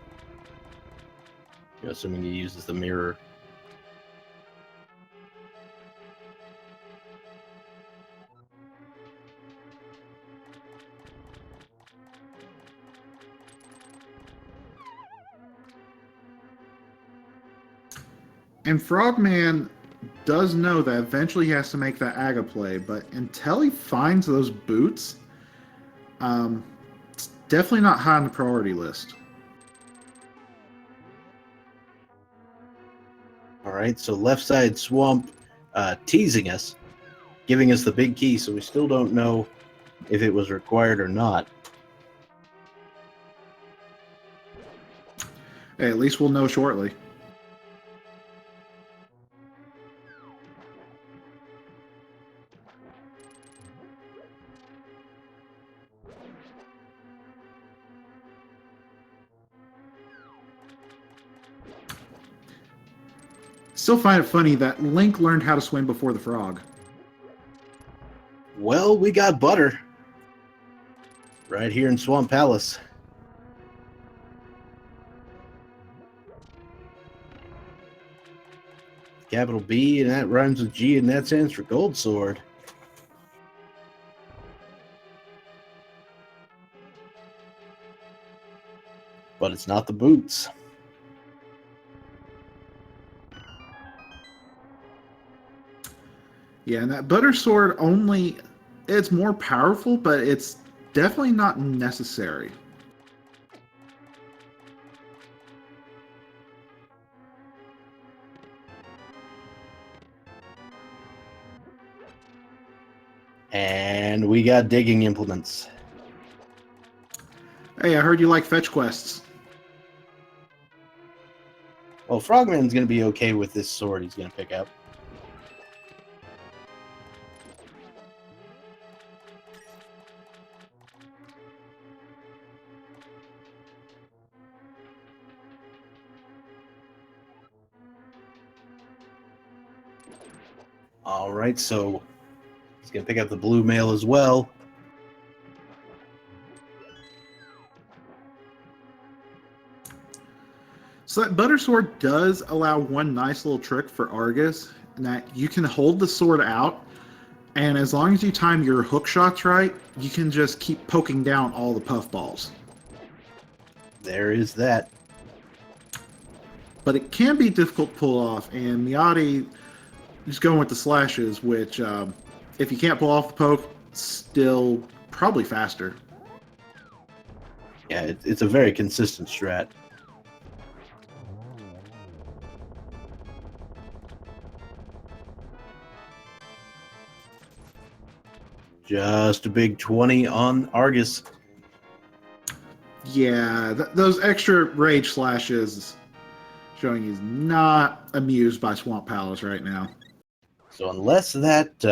You know, assuming he uses the mirror. And Frogman does know that eventually he has to make that Aga play, but until he finds those boots, it's definitely not high on the priority list. All right, so left side swamp teasing us, giving us the big key, so we still don't know if it was required or not. Hey, at least we'll know shortly. Still find it funny that Link learned how to swim before the frog. Well, we got butter. Right here in Swamp Palace. Capital B, and that rhymes with G, and that stands for Gold Sword. But it's not the boots. Yeah, and that butter sword it's more powerful, but it's definitely not necessary. And we got digging implements. Hey, I heard you like fetch quests. Well, Frogman's going to be okay with this sword he's going to pick up. All right, so he's going to pick up the blue mail as well. So that butter sword does allow one nice little trick for Argus, in that you can hold the sword out, and as long as you time your hook shots right, you can just keep poking down all the puffballs. There is that. But it can be difficult to pull off, and Mijati just going with the slashes, which, if you can't pull off the poke, still probably faster. Yeah, it's a very consistent strat. Just a big 20 on Argus. Yeah, those extra rage slashes showing he's not amused by Swamp Palace right now. So unless that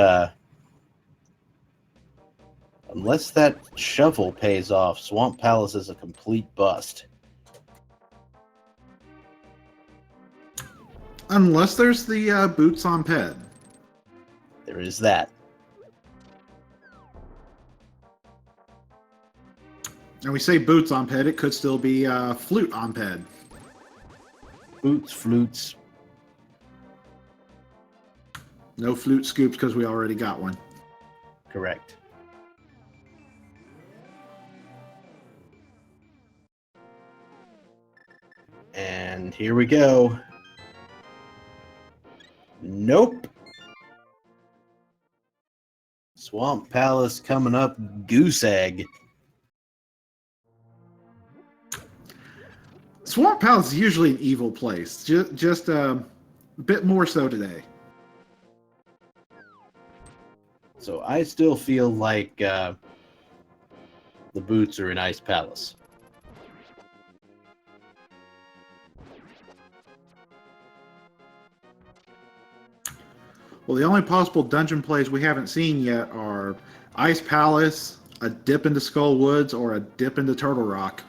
shovel pays off, Swamp Palace is a complete bust. Unless there's the boots on Ped. There is that. And we say boots on Ped, it could still be flute on Ped. Boots, flutes. No flute scoops because we already got one. Correct. And here we go. Nope. Swamp Palace coming up, goose egg. Swamp Palace is usually an evil place, just a bit more so today. So I still feel like the boots are in Ice Palace. Well, the only possible dungeon plays we haven't seen yet are Ice Palace, a dip into Skull Woods, or a dip into Turtle Rock.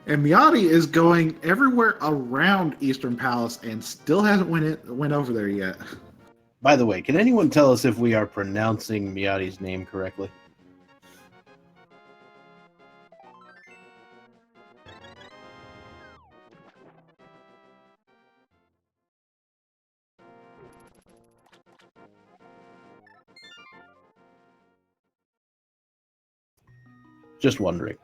And Mijati is going everywhere around Eastern Palace and still hasn't went over there yet. By the way, can anyone tell us if we are pronouncing Mijati's name correctly? Just wondering.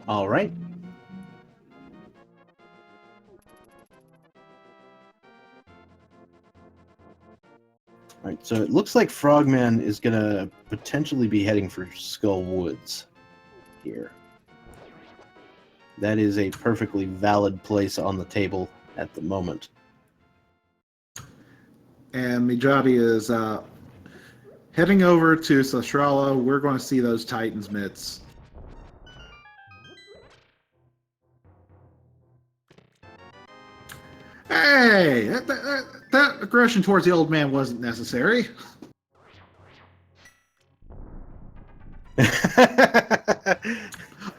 All right. All right, so it looks like Frogman is going to potentially be heading for Skull Woods here. That is a perfectly valid place on the table at the moment. And Mijati is heading over to Sastrala. We're going to see those Titans mitts. Hey, that aggression towards the old man wasn't necessary.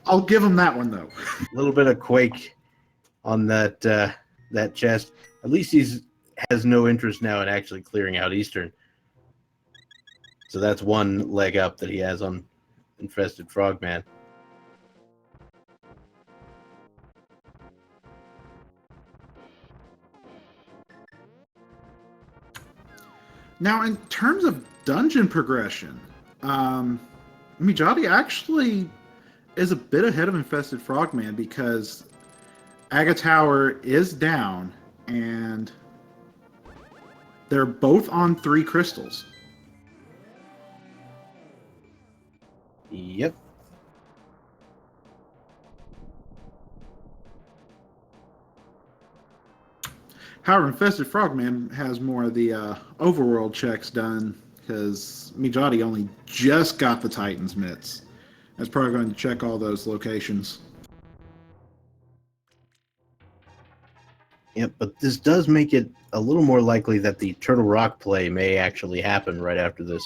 I'll give him that one, though. A little bit of quake on that that chest. At least has no interest now in actually clearing out Eastern. So that's one leg up that he has on InfestedFrogman. Now, in terms of dungeon progression, Mijati actually is a bit ahead of InfestedFrogman because Aga Tower is down and they're both on 3 crystals. Yep. However, InfestedFrogman has more of the overworld checks done because Mijati only just got the Titan's mitts. That's probably going to check all those locations. Yep, but this does make it a little more likely that the Turtle Rock play may actually happen right after this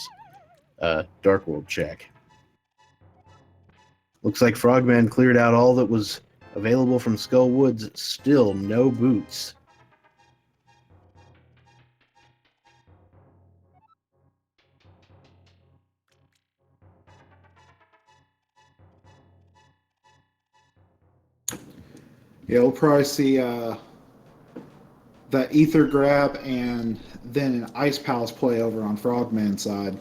Dark World check. Looks like Frogman cleared out all that was available from Skull Woods. Still no boots. Yeah, we'll probably see that ether grab and then an ice palace play over on Frogman's side.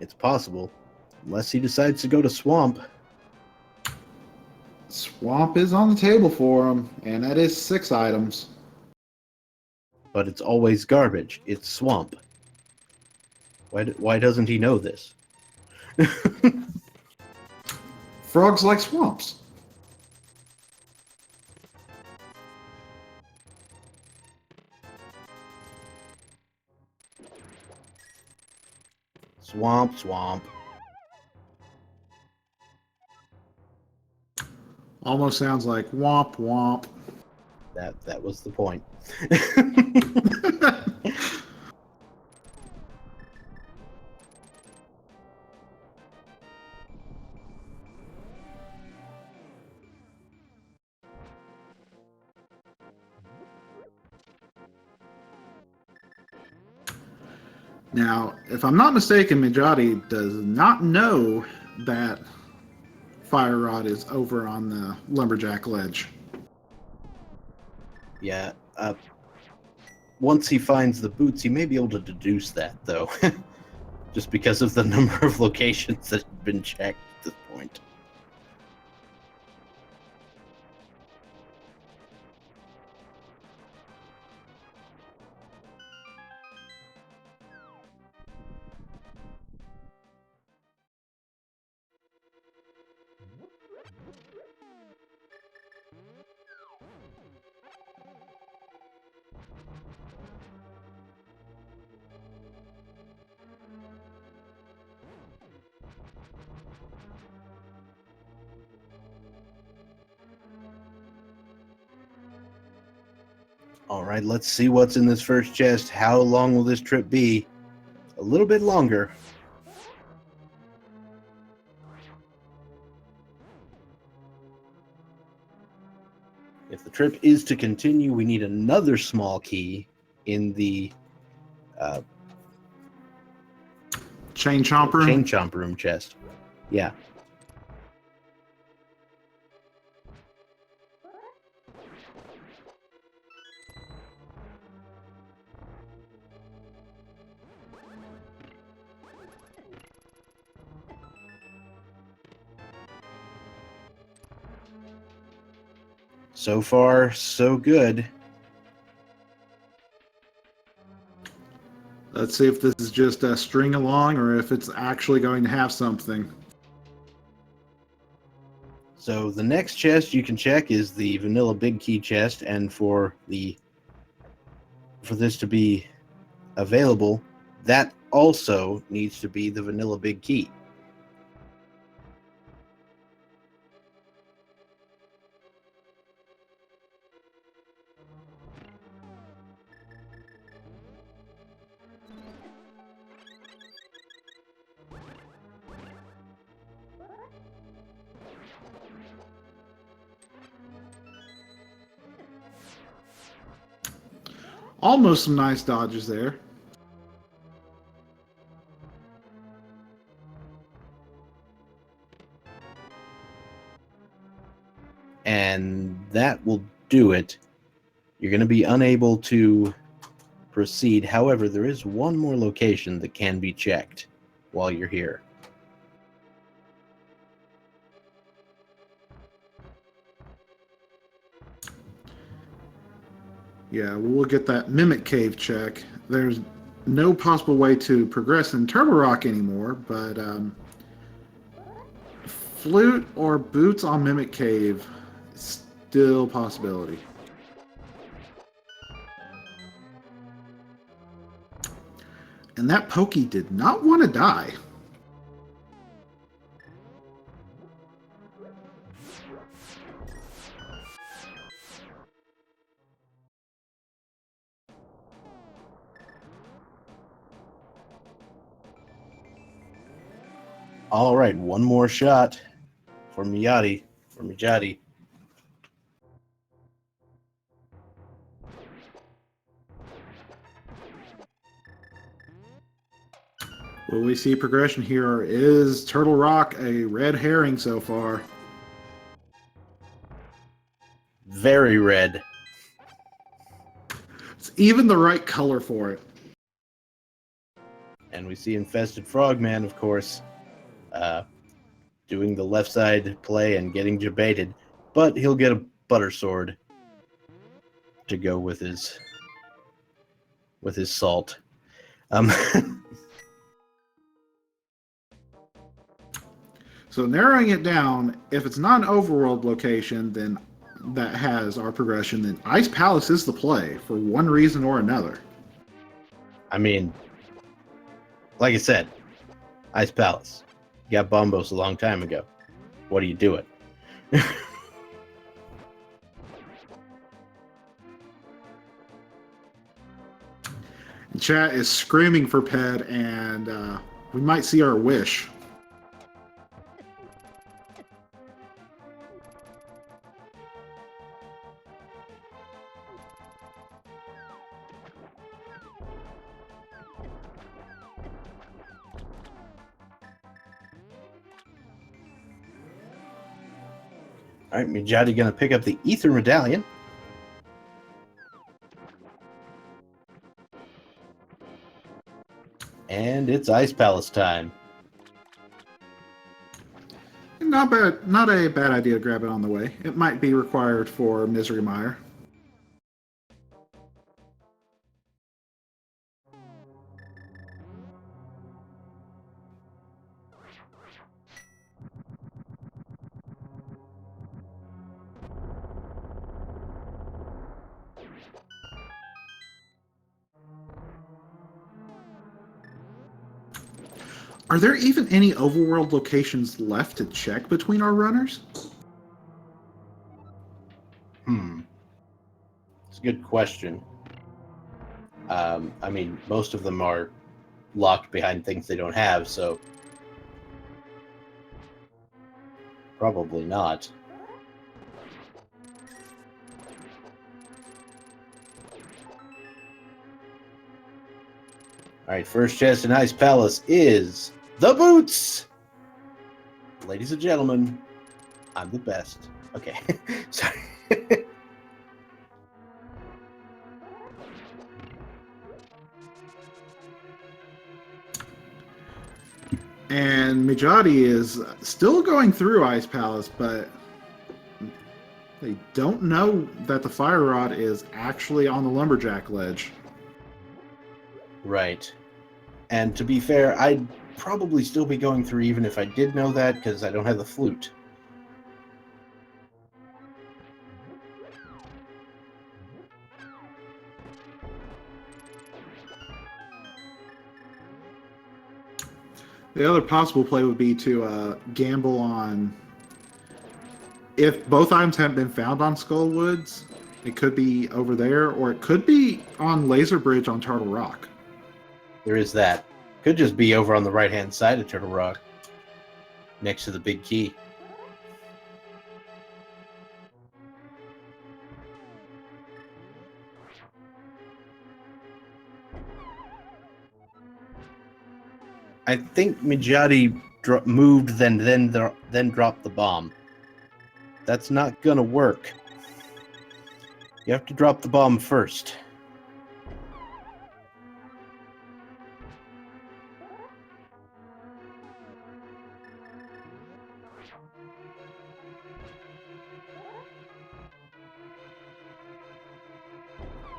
It's possible, unless he decides to go to swamp. Swamp is on the table for him, and that is 6 items. But it's always garbage. It's swamp. Why doesn't he know this? Frogs like swamps. Swamp, swamp. Almost sounds like womp womp. That was the point. Now, if I'm not mistaken, Mijati does not know that Fire Rod is over on the Lumberjack Ledge. Yeah. Once he finds the boots, he may be able to deduce that, though. Just because of the number of locations that have been checked at this point. All right, let's see what's in this first chest. How long will this trip be? A little bit longer. If the trip is to continue, we need another small key in the Chain Chomp Room? Chain Chomp Room chest. Yeah. So far, so good. Let's see if this is just a string along or if it's actually going to have something. So the next chest you can check is the vanilla big key chest, and for this to be available, that also needs to be the vanilla big key. Almost some nice dodges there. And that will do it. You're going to be unable to proceed. However, there is one more location that can be checked while you're here. Yeah, we'll get that Mimic Cave check. There's no possible way to progress in Turtle Rock anymore, but Flute or Boots on Mimic Cave, still a possibility. And that Pokey did not want to die. All right, one more shot for Mijati. Will we see progression here? Is Turtle Rock a red herring so far? Very red. It's even the right color for it. And we see InfestedFrogman, of course, doing the left side play and getting jebaited, but he'll get a butter sword to go with his salt. So narrowing it down, if it's not an overworld location, then that has our progression, then Ice Palace is the play for one reason or another. I mean, like I said, Ice Palace. You got Bombos a long time ago. What are you doing? Chat is screaming for Ped, and we might see our wish. All right, Mijati gonna pick up the Ether Medallion. And it's Ice Palace time. Not bad. Not a bad idea to grab it on the way. It might be required for Misery Mire. Are there even any overworld locations left to check between our runners? It's a good question. I mean, most of them are locked behind things they don't have, so probably not. All right, first chest in Ice Palace is the boots. Ladies and gentlemen, I'm the best. Okay, sorry. And Mijati is still going through Ice Palace, but they don't know that the Fire Rod is actually on the Lumberjack ledge. Right. And to be fair, I'd probably still be going through even if I did know that, because I don't have the flute. The other possible play would be to gamble on, if both items haven't been found on Skullwoods, it could be over there, or it could be on Laser Bridge on Turtle Rock. There is that. Could just be over on the right-hand side of Turtle Rock, next to the big key. I think Mijati moved, then dropped the bomb. That's not gonna work. You have to drop the bomb first.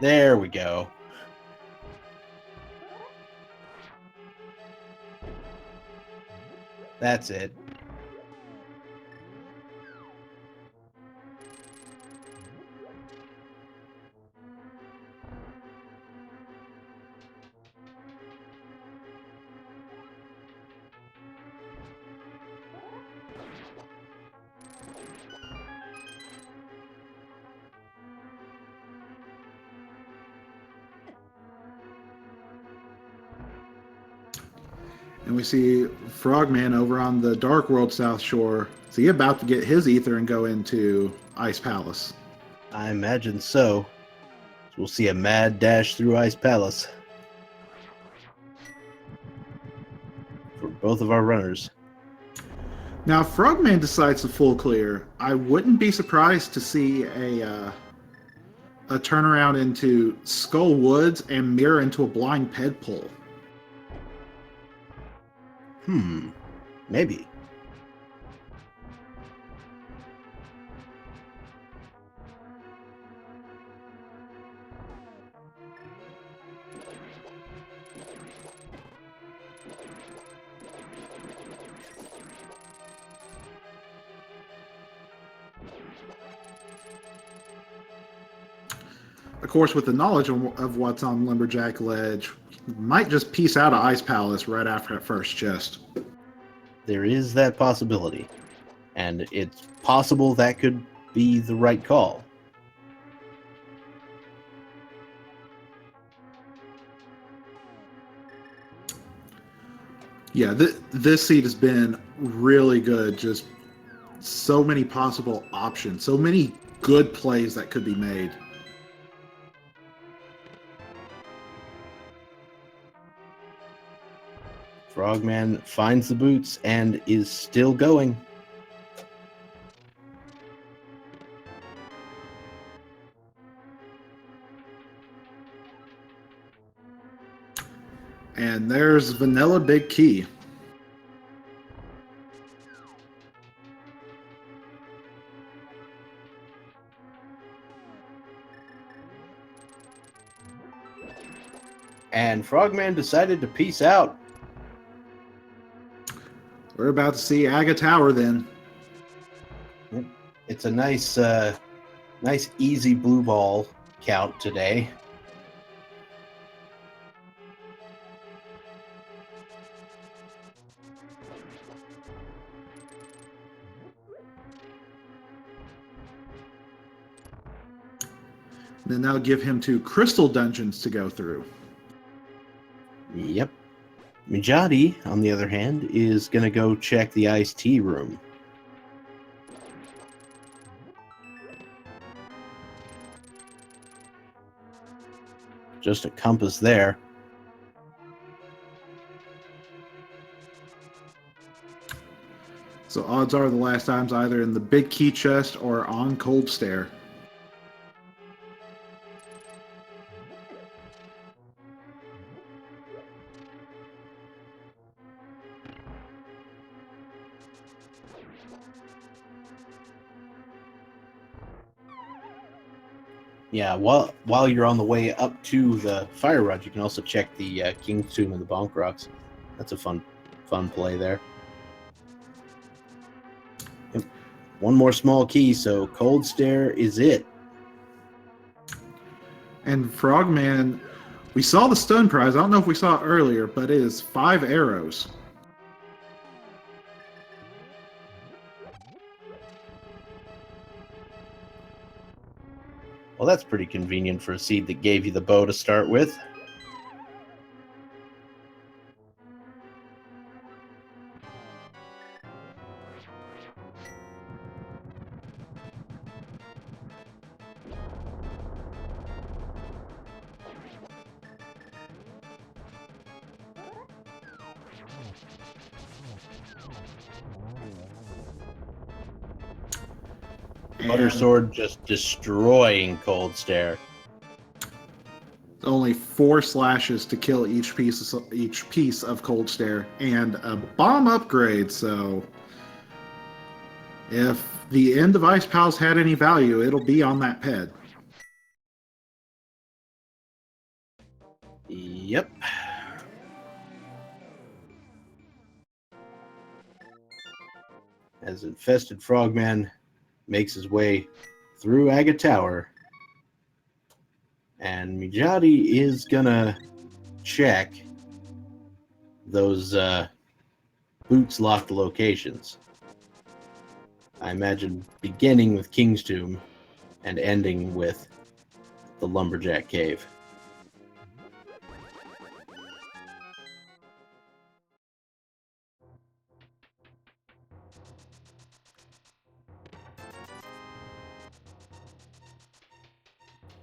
There we go. That's it. And we see Frogman over on the Dark World South Shore. Is he about to get his ether and go into Ice Palace? I imagine so. We'll see a mad dash through Ice Palace for both of our runners. Now, if Frogman decides to full clear, I wouldn't be surprised to see a a turnaround into Skull Woods and mirror into a blind ped pull. Maybe. Of course, with the knowledge of what's on Lumberjack Ledge, might just piece out of Ice Palace right after that first chest. There is that possibility. And it's possible that could be the right call. Yeah, this seed has been really good. Just so many possible options, so many good plays that could be made. Frogman finds the boots and is still going. And there's Vanilla Big Key. And Frogman decided to peace out. We're about to see Aga Tower then. It's a nice easy blue ball count today. Then that'll give him 2 crystal dungeons to go through. Yep. Mijati, on the other hand, is going to go check the iced tea room. Just a compass there. So odds are the last time's either in the big key chest or on Cold Stare. Yeah, while you're on the way up to the fire rod, you can also check the King's Tomb and the Bonk Rocks. That's a fun play there. Yep. One more small key, so Cold Stare is it. And Frogman, we saw the stun prize. I don't know if we saw it earlier, but it is 5 arrows. Well, that's pretty convenient for a seed that gave you the bow to start with. Butter Sword just destroying Cold Stare. Only 4 slashes to kill each piece of Cold Stare, and a bomb upgrade. So, if the end of Ice Palace had any value, it'll be on that ped. Yep. As Infested Frogman makes his way through Aga Tower, and Mijati is gonna check those boots locked locations. I imagine beginning with King's Tomb and ending with the Lumberjack Cave.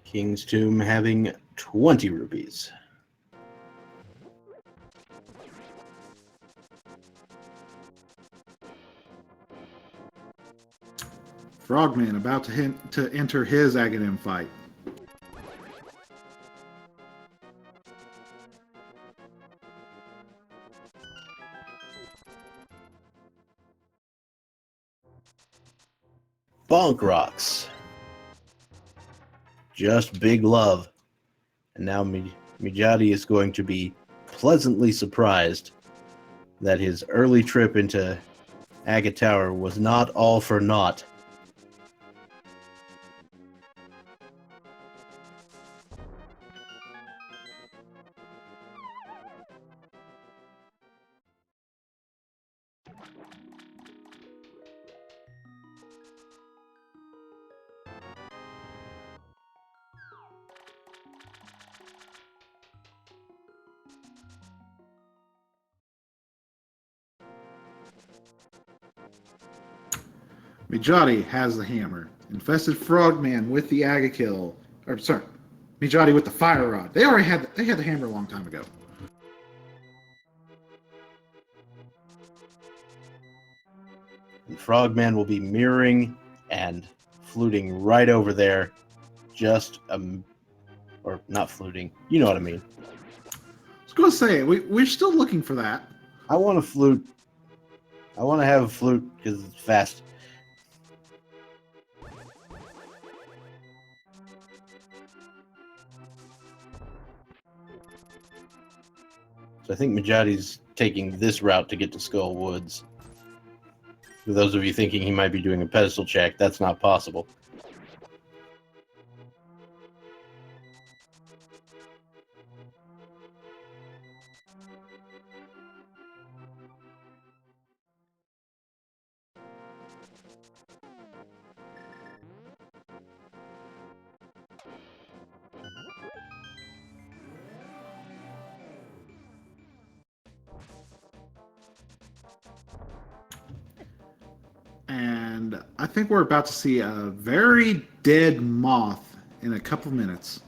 King's Tomb having 20 rupees. Frogman about to enter his Aghanim fight. Bonk rocks. Just big love. And now Mijati is going to be pleasantly surprised that his early trip into Agate Tower was not all for naught. Mijati has the hammer. Infested Frogman with the Agakill. Or sorry, Mijati with the fire rod. They had the hammer a long time ago. And Frogman will be mirroring and fluting right over there. Just or not fluting. You know what I mean. I was going to say, we're still looking for that. I want a flute. I want to have a flute because it's fast. So I think Mijati's taking this route to get to Skull Woods. For those of you thinking he might be doing a pedestal check, that's not possible. And I think we're about to see a very dead moth in a couple minutes.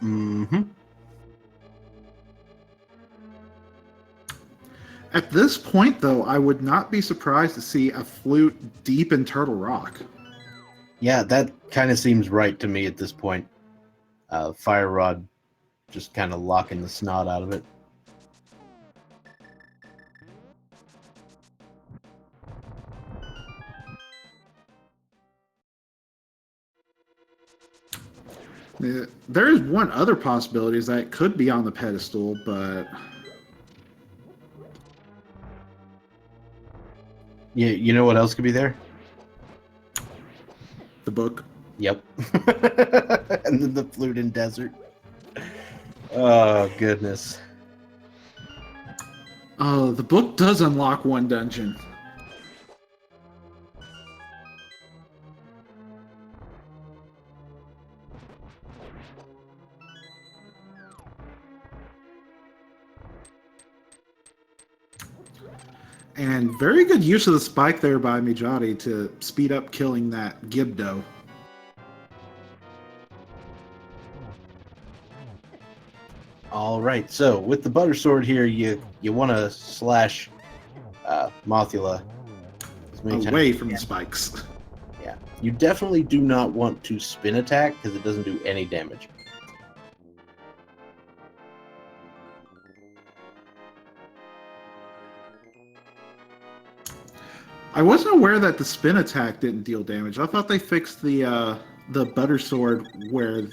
Mm-hmm. At this point, though, I would not be surprised to see a flute deep in Turtle Rock. Yeah, that kind of seems right to me at this point. Fire Rod just kind of locking the snot out of it. There is one other possibility is that it could be on the pedestal, but You know what else could be there? the book. Yep. And then the flute in desert. Oh, goodness. Oh, the book does unlock one dungeon. And very good use of the spike there by Mijati to speed up killing that Gibdo. All right, so with the butter sword here, you want to slash Mothula as many times Away as you from the can. spikes. Yeah, you definitely do not want to spin attack because it doesn't do any damage. I wasn't aware that the spin attack didn't deal damage. I thought they fixed the butter sword where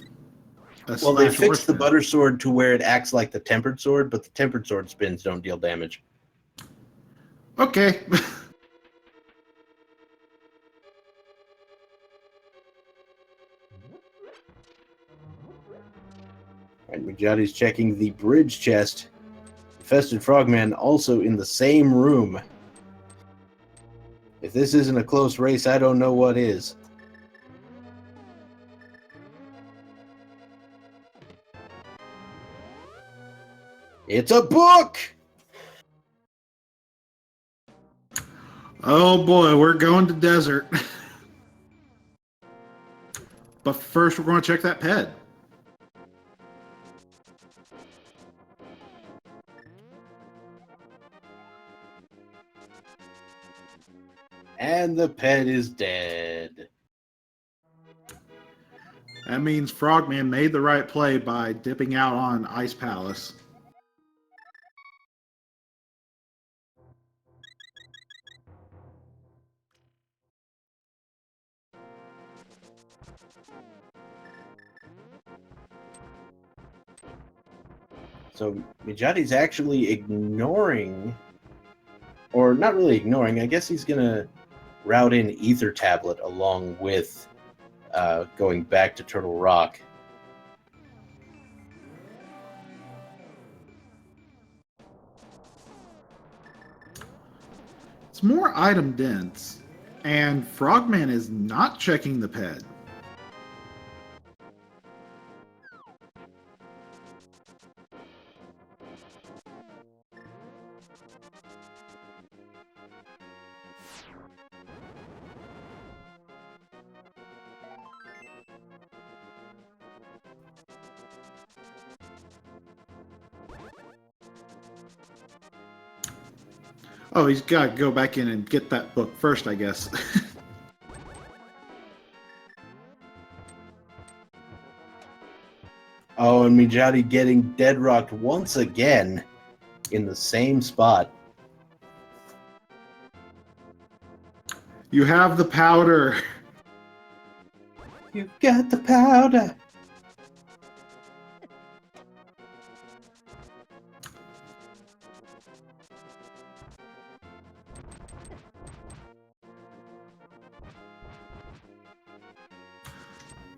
Well, they slash or fixed the spin. butter sword to where it acts like the tempered sword, but the tempered sword spins don't deal damage. Okay. And Mijati's checking the bridge chest. Infested Frogman also in the same room. If this isn't a close race, I don't know what is. It's a book! Oh boy, we're going to desert. But first, we're going to check that ped. And the pet is dead. That means Frogman made the right play by dipping out on Ice Palace. So Mijati's actually ignoring, or not really ignoring, I guess he's going to route in Ether Tablet along with going back to Turtle Rock. It's more item dense, and Frogman is not checking the ped. Oh, he's got to go back in and get that book first, I guess. Oh, and Mijati getting dead rocked once again in the same spot. You have the powder. You've got the powder.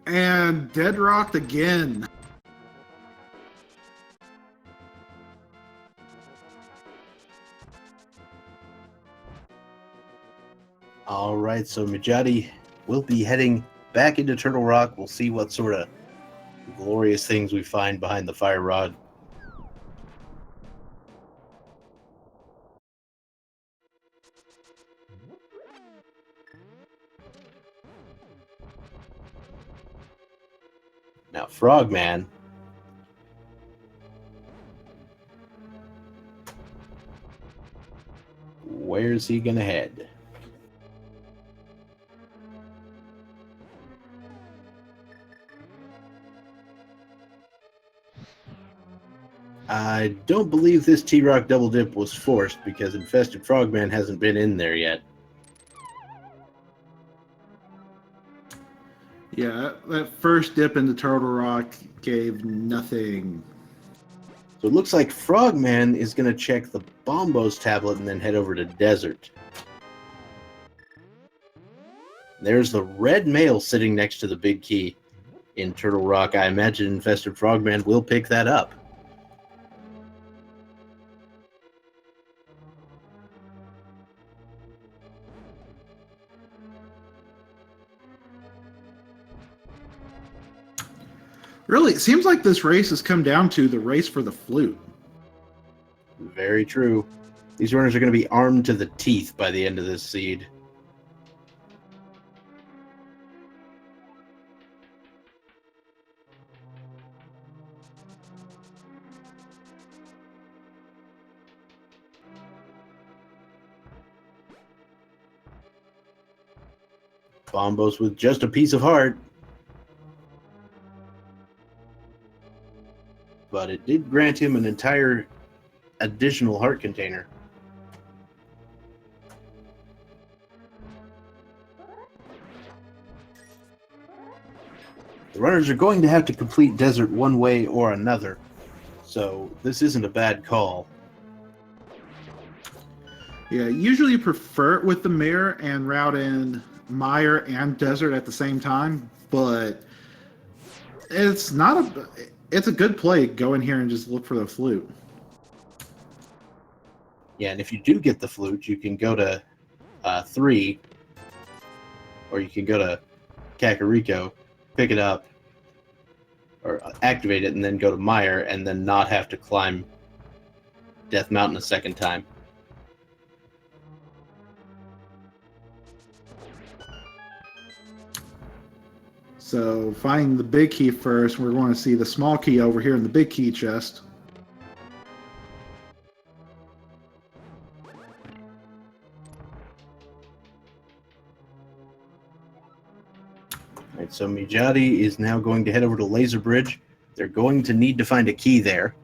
And dead rocked again. All right, so Mijati will be heading back into Turtle Rock. We'll see what sort of glorious things we find behind the fire rod. Now, Frogman. Where's he gonna head? I don't believe this T-Rock double dip was forced because Infested Frogman hasn't been in there yet. Yeah, that first dip into Turtle Rock gave nothing. So it looks like Frogman is going to check the Bombos tablet and then head over to Desert. There's the red mail sitting next to the big key in Turtle Rock. I imagine Infested Frogman will pick that up. Really, it seems like this race has come down to the race for the flute. Very true. These runners are going to be armed to the teeth by the end of this seed. Bombos with just a piece of heart. But it did grant him an entire additional heart container. The runners are going to have to complete Desert one way or another, so this isn't a bad call. Yeah, usually you prefer it with the mirror and route in Mire and Desert at the same time, but it's not a. It's a good play. Go in here and just look for the flute. Yeah, and if you do get the flute, you can go to 3, or you can go to Kakariko, pick it up, or activate it, and then go to Mire, and then not have to climb Death Mountain a second time. So finding the big key first, we're going to see the small key over here in the big key chest. All right, so Mijati is now going to head over to Laser Bridge. They're going to need to find a key there.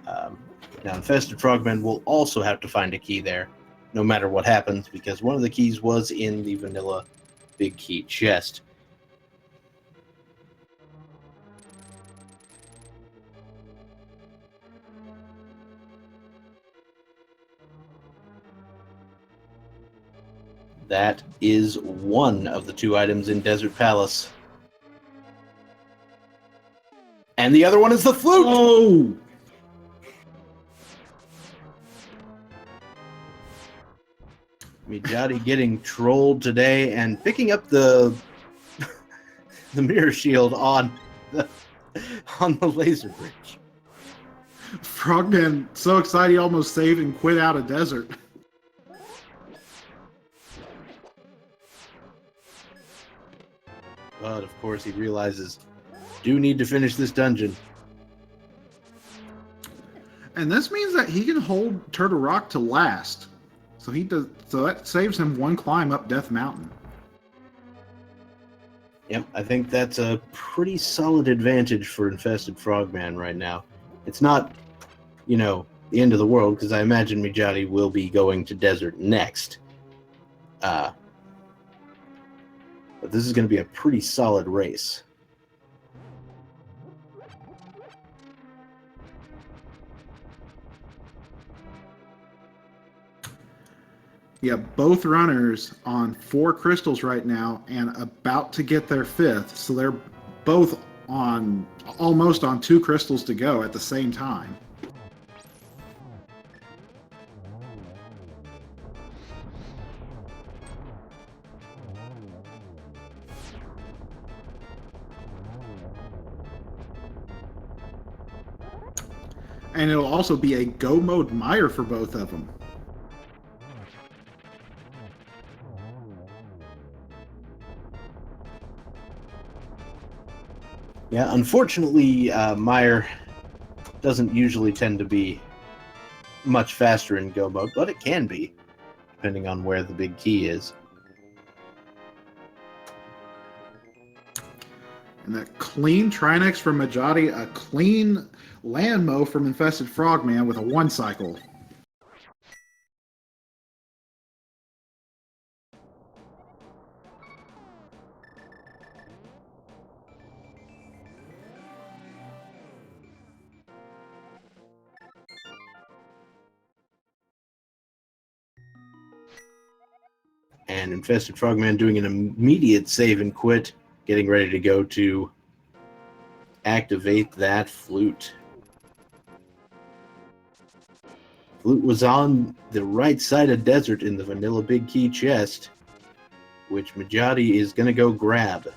Now, InfestedFrogman will also have to find a key there, no matter what happens, because one of the keys was in the vanilla big key chest. That is one of the 2 items in Desert Palace. And the other one is the flute! Oh! Mijati getting trolled today and picking up the mirror shield on the laser bridge. Frogman, so excited he almost saved and quit out of desert. But of course he realizes, do need to finish this dungeon. And this means that he can hold Turtle Rock to last. So that saves him 1 climb up Death Mountain. Yep, I think that's a pretty solid advantage for InfestedFrogman right now. It's not, the end of the world, because I imagine Mijati will be going to Desert next. But this is going to be a pretty solid race. Yeah, both runners on 4 crystals right now and about to get their 5th. So they're both almost on 2 crystals to go at the same time. And it'll also be a go mode mire for both of them. Yeah, unfortunately, Meyer doesn't usually tend to be much faster in go mode, but it can be, depending on where the big key is. And that clean Trinex from Mijati, a clean land mow from InfestedFrogman with a 1 cycle. And InfestedFrogman doing an immediate save and quit, getting ready to go to activate that flute. Flute was on the right side of Desert in the vanilla big key chest, which Mijati is going to go grab.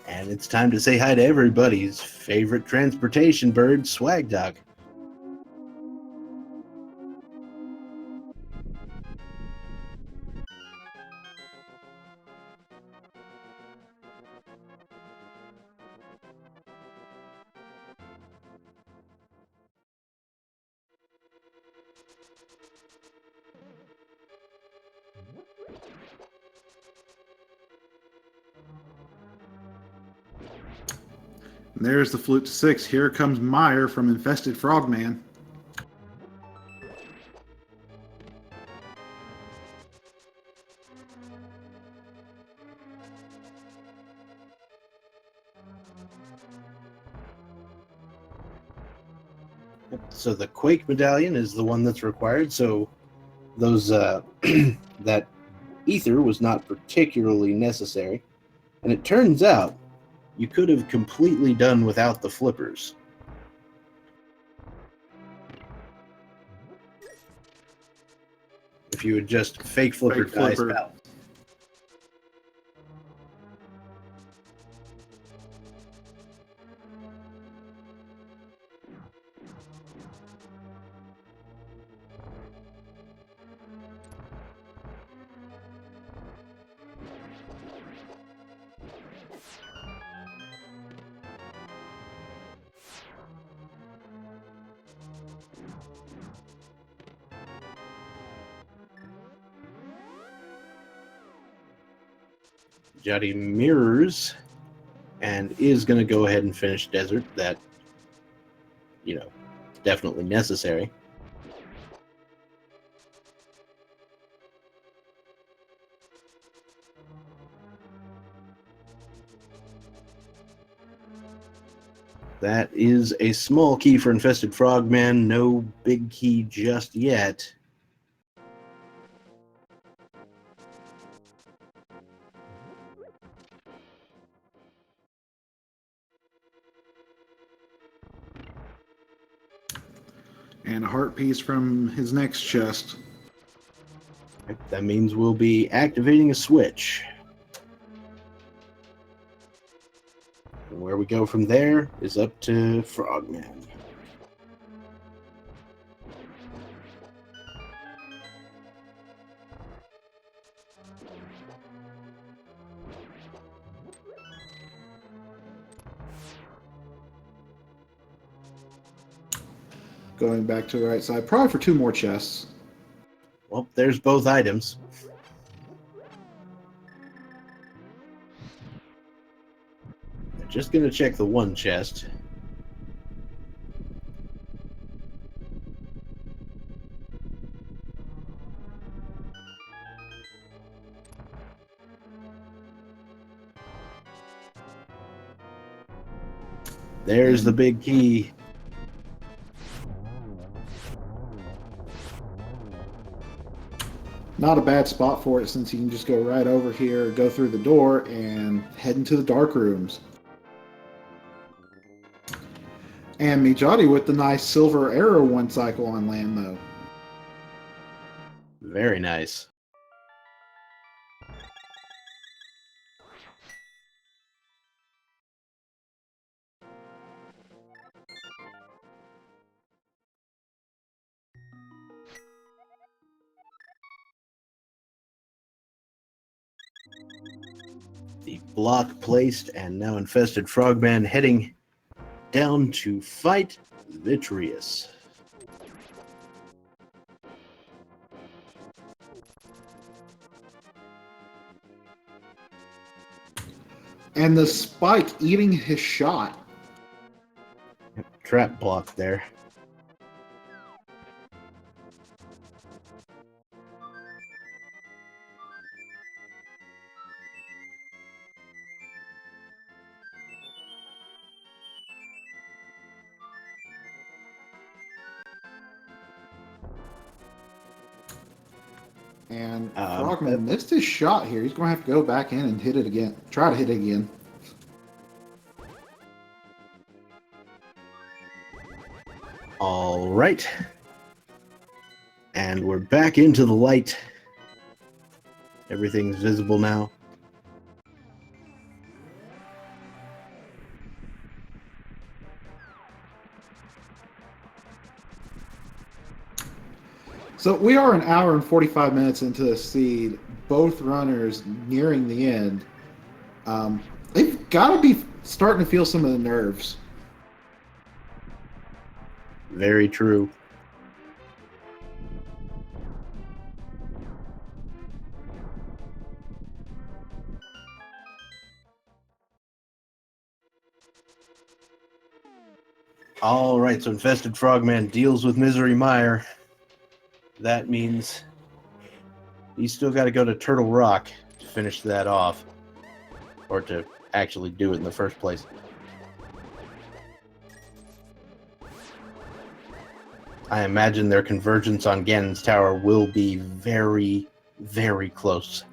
And it's time to say hi to everybody's favorite transportation bird, Swag Dog. And there's the flute to 6. Here comes Meyer from InfestedFrogman. So the Quake medallion is the one that's required. So those that ether was not particularly necessary. And it turns out you could have completely done without the flippers. if you would just fake flipper Fake dice, flipper. pal. Mijati mirrors and is going to go ahead and finish desert. That, definitely necessary. That is a small key for Infested Frogman. No big key just yet. And a heart piece from his next chest. That means we'll be activating a switch. And where we go from there is up to Frogman. Going back to the right side, probably for 2 more chests. Well, there's both items. They're just going to check the one chest. There's the big key. Not a bad spot for it, since you can just go right over here, go through the door, and head into the dark rooms. And Mijati with the nice silver arrow 1 cycle on land, though. Very nice. The block placed, and now Infested Frogman heading down to fight Vitreous. And the spike eating his shot. Trap block there. And Frogman missed his shot here. He's going to have to go back in and hit it again. Try to hit it again. All right. And we're back into the light. Everything's visible now. So we are an hour and 45 minutes into the seed. Both runners nearing the end. They've got to be starting to feel some of the nerves. Very true. All right, so Infested Frogman deals with Misery Mire. That means he's still got to go to Turtle Rock to finish that off, or to actually do it in the first place. I imagine their convergence on Ganon's Tower will be very, very close.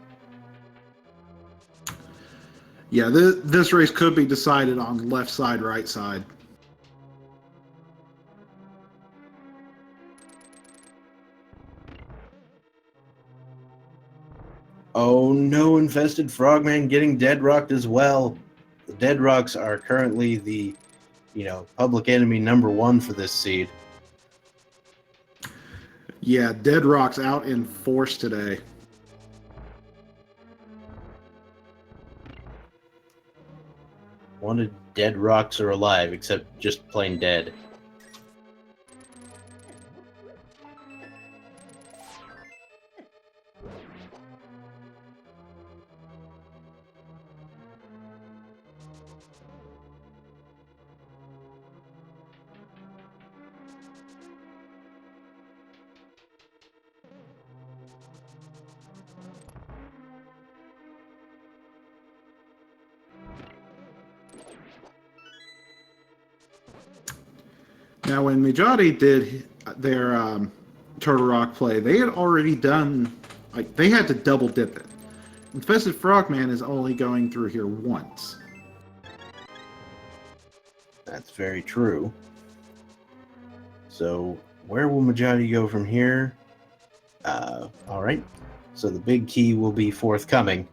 Yeah, this race could be decided on left side, right side. Oh no, Infested Frogman getting dead rocked as well. The dead rocks are currently the, public enemy #1 for this seed. Yeah, Dead Rock's out in force today. Wanted dead rocks are alive, except just plain dead. Now, when Mijati did their Turtle Rock play, they had already done, like, they had to double dip it. Infested Frogman is only going through here once. That's very true. So, where will Mijati go from here? Alright. So, the big key will be forthcoming.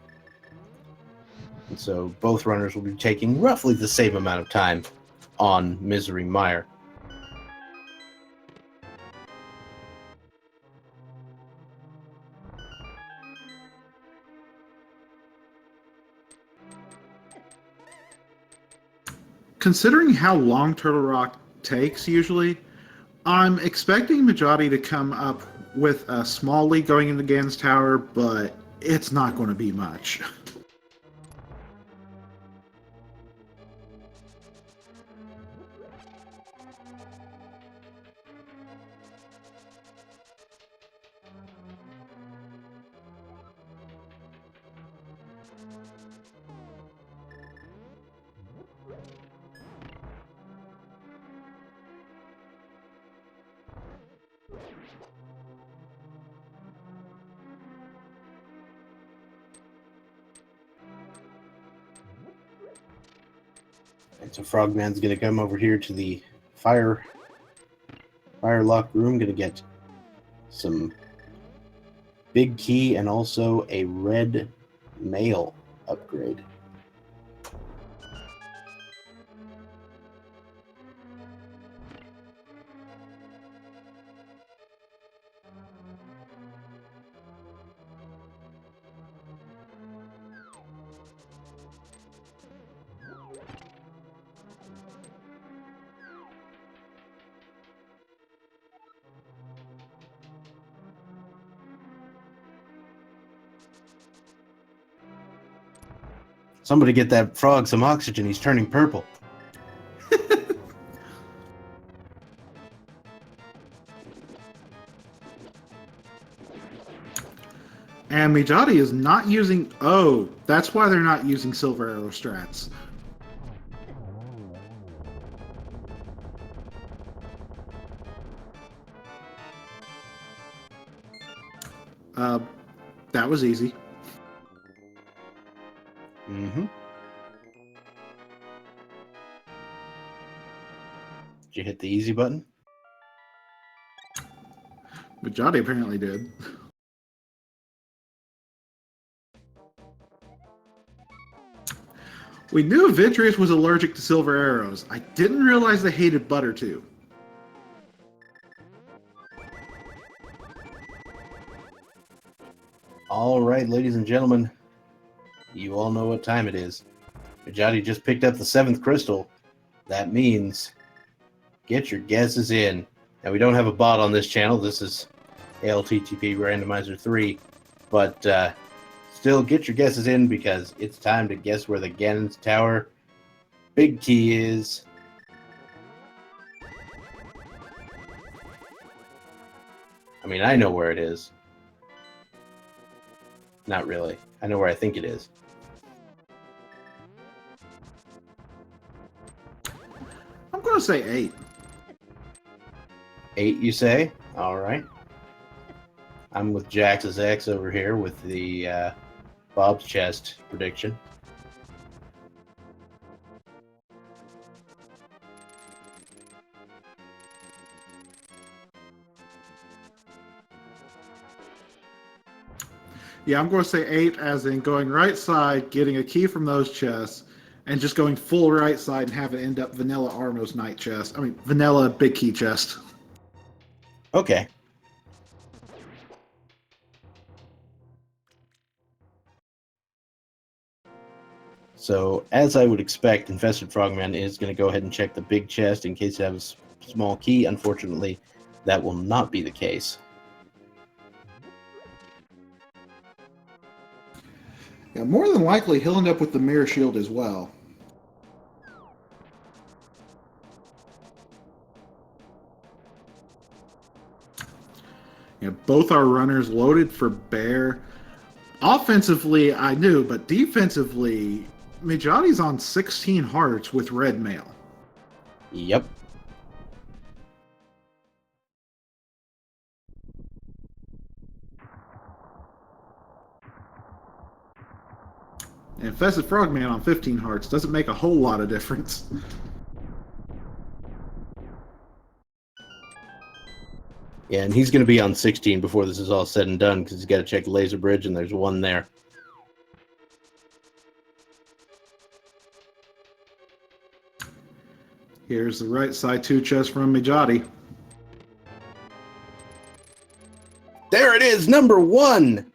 And so, both runners will be taking roughly the same amount of time on Misery Mire. Considering how long Turtle Rock takes usually, I'm expecting Mijati to come up with a small lead going into Gan's Tower, but it's not going to be much. And so Frogman's going to come over here to the fire lock room, going to get some big key and also a red mail upgrade. Somebody get that frog some oxygen. He's turning purple. And Mijati is not using... Oh, that's why they're not using Silver Arrow strats. That was easy. Mm-hmm. Did you hit the easy button? Mijati apparently did. We knew Vitreous was allergic to silver arrows. I didn't realize they hated butter too. All right, ladies and gentlemen, you all know what time it is. Mijati just picked up the 7th crystal. That means get your guesses in. Now, we don't have a bot on this channel. This is ALTTP Randomizer 3. But still, get your guesses in because it's time to guess where the Ganon's Tower big key is. I mean, I know where it is. Not really. I know where I think it is. I'm going to say 8. 8, you say? All right. I'm with Jax's X over here with the Bob's Chest prediction. Yeah, I'm going to say 8 as in going right side, getting a key from those chests, and just going full right side and have it end up vanilla Armo's night chest. I mean, vanilla big key chest. Okay. So, as I would expect, Infested Frogman is going to go ahead and check the big chest in case it has a small key. Unfortunately, that will not be the case. Yeah, more than likely he'll end up with the mirror shield as well. Yeah, both our runners loaded for bear. Offensively, I knew, but defensively, Mijati's on 16 hearts with red mail. Yep. And Infested Frogman on 15 hearts doesn't make a whole lot of difference. Yeah, and he's going to be on 16 before this is all said and done because he's got to check the laser bridge, and there's one there. Here's the right side 2 chest from Mijati. There it is, number 1!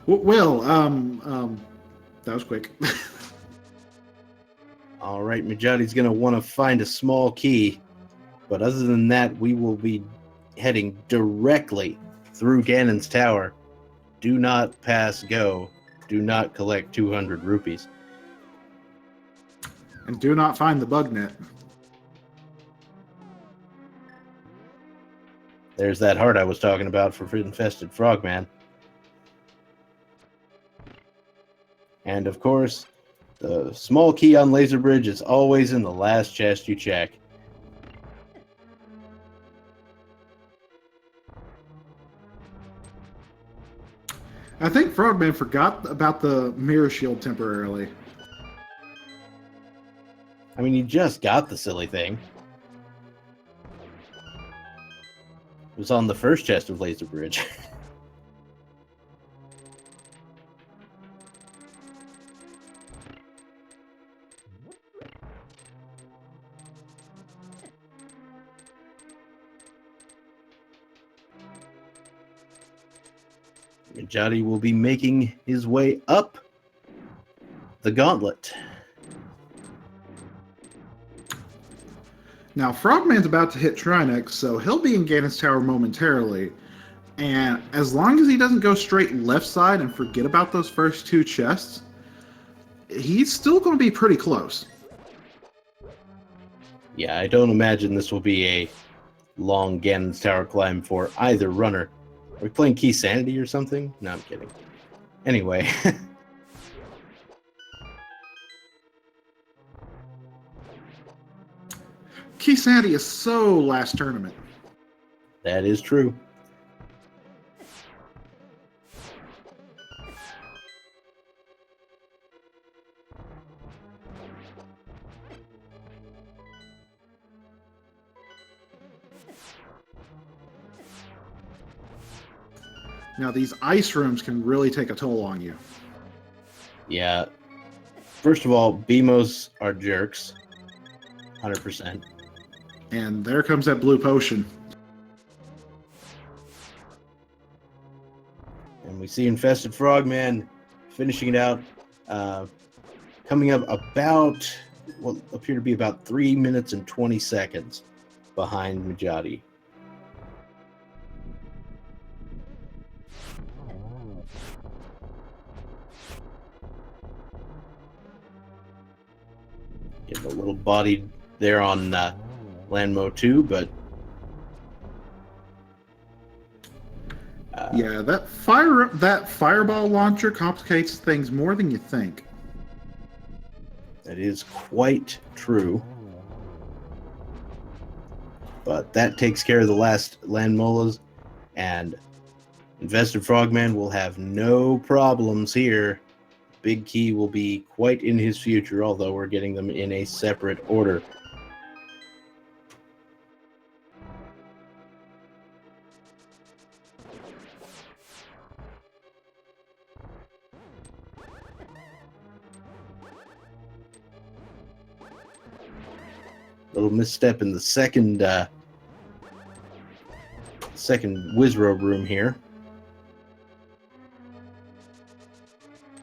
Will, that was quick. All right, Mijati's going to want to find a small key. But other than that, we will be heading directly through Ganon's Tower. Do not pass go. Do not collect 200 rupees. And do not find the bug net. There's that heart I was talking about for Infested Frogman. And of course, the small key on Laser Bridge is always in the last chest you check. I think Frogman forgot about the mirror shield temporarily. I mean, you just got the silly thing. It was on the first chest of Laser Bridge. Mijati will be making his way up the gauntlet. Now, Frogman's about to hit Trinex, so he'll be in Ganon's Tower momentarily. And as long as he doesn't go straight left side and forget about those first 2 chests, he's still going to be pretty close. Yeah, I don't imagine this will be a long Ganon's Tower climb for either runner. Are we playing Key Sanity or something? No, I'm kidding. Anyway. Key Sanity is so last tournament. That is true. Now, these ice rooms can really take a toll on you. Yeah. First of all, BMOs are jerks. 100%. And there comes that blue potion. And we see Infested Frogman finishing it out. Coming up about what appear to be about 3 minutes and 20 seconds behind Mijati. Getting a little bodied there on Landmo 2, but yeah, that fireball launcher complicates things more than you think. that is quite true. But that takes care of the last land molas, and Infested Frogman will have no problems here. Big Key will be quite in his future, although we're getting them in a separate order. Little misstep in the second Wizrobe room here.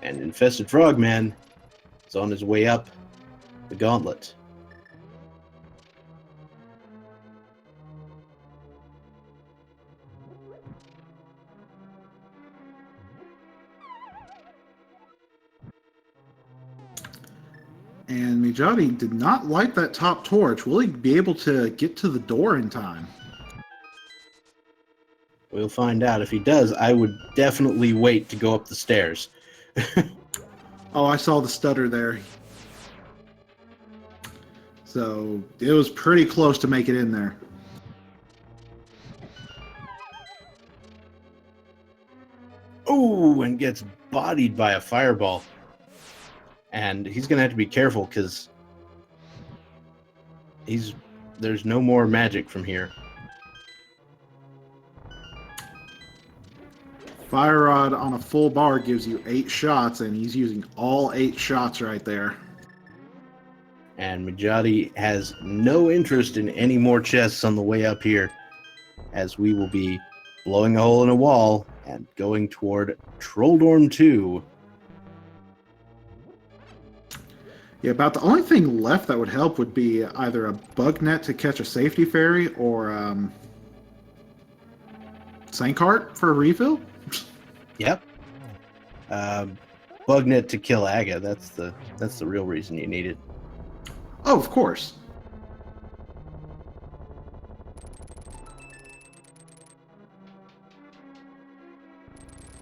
And Infested Frogman is on his way up the gauntlet. And Mijati did not light that top torch. Will he be able to get to the door in time? We'll find out. If he does, I would definitely wait to go up the stairs. Oh, I saw the stutter there. So it was pretty close to make it in there. Oh, and gets bodied by a fireball. And he's going to have to be careful because there's no more magic from here. Fire Rod on a full bar gives you 8 shots, and he's using all 8 shots right there. And Mijati has no interest in any more chests on the way up here, as we will be blowing a hole in a wall and going toward Trolldorm 2. Yeah, about the only thing left that would help would be either a bug net to catch a safety fairy or Saint Cart for a refill. Yep. Bug net to kill Aga. That's the real reason you need it. Oh, of course.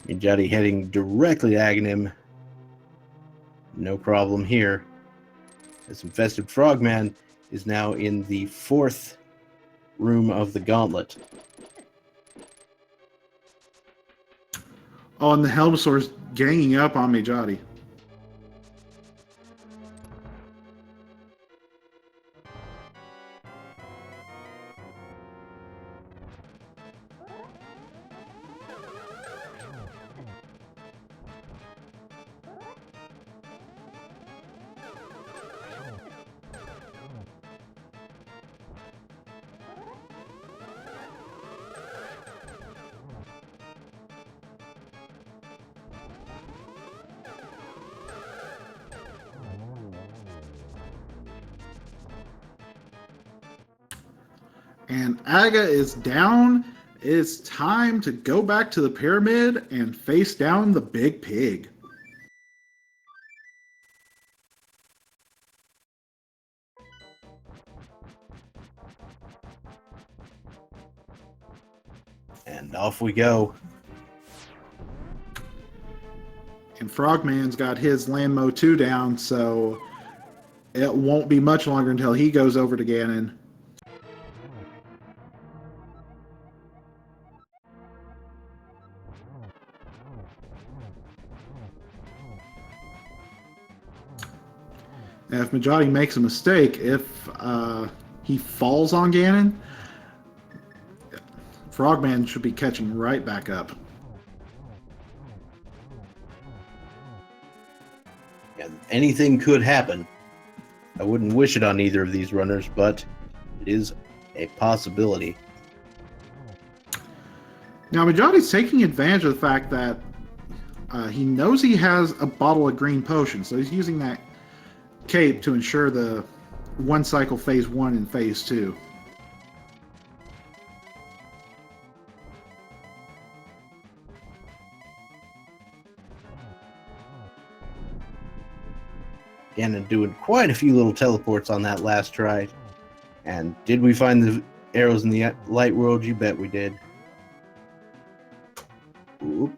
Mijati heading directly to Aghanim. No problem here. This Infested Frogman is now in the 4th room of the gauntlet. Oh, and the Helmasaur's ganging up on Mijati. And Aga is down. It's time to go back to the pyramid and face down the big pig. And off we go. And Frogman's got his Landmo 2 down, so it won't be much longer until he goes over to Ganon. And if Mijati makes a mistake, if he falls on Ganon, Frogman should be catching right back up. Yeah, anything could happen. I wouldn't wish it on either of these runners, but it is a possibility. Now, Mijati's taking advantage of the fact that he knows he has a bottle of green potion, so he's using that cape to ensure the one cycle phase 1 and phase 2. Ganon doing quite a few little teleports on that last try. And did we find the arrows in the light world? You bet we did. Oop.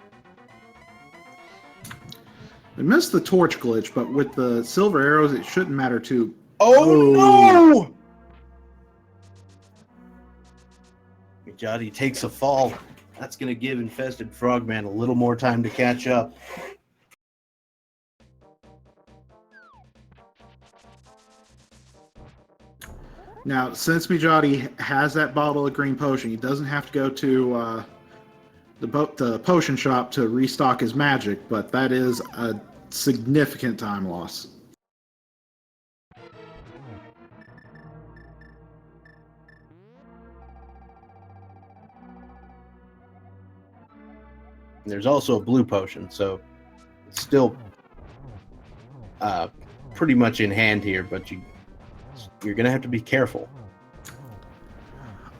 I missed the torch glitch, but with the silver arrows, it shouldn't matter too. Oh no! Mijati takes a fall. That's going to give Infested Frogman a little more time to catch up. Now, since Mijati has that bottle of green potion, he doesn't have to go to the potion shop to restock his magic, but that is a significant time loss. And there's also a blue potion, so it's still pretty much in hand here, but you're going to have to be careful.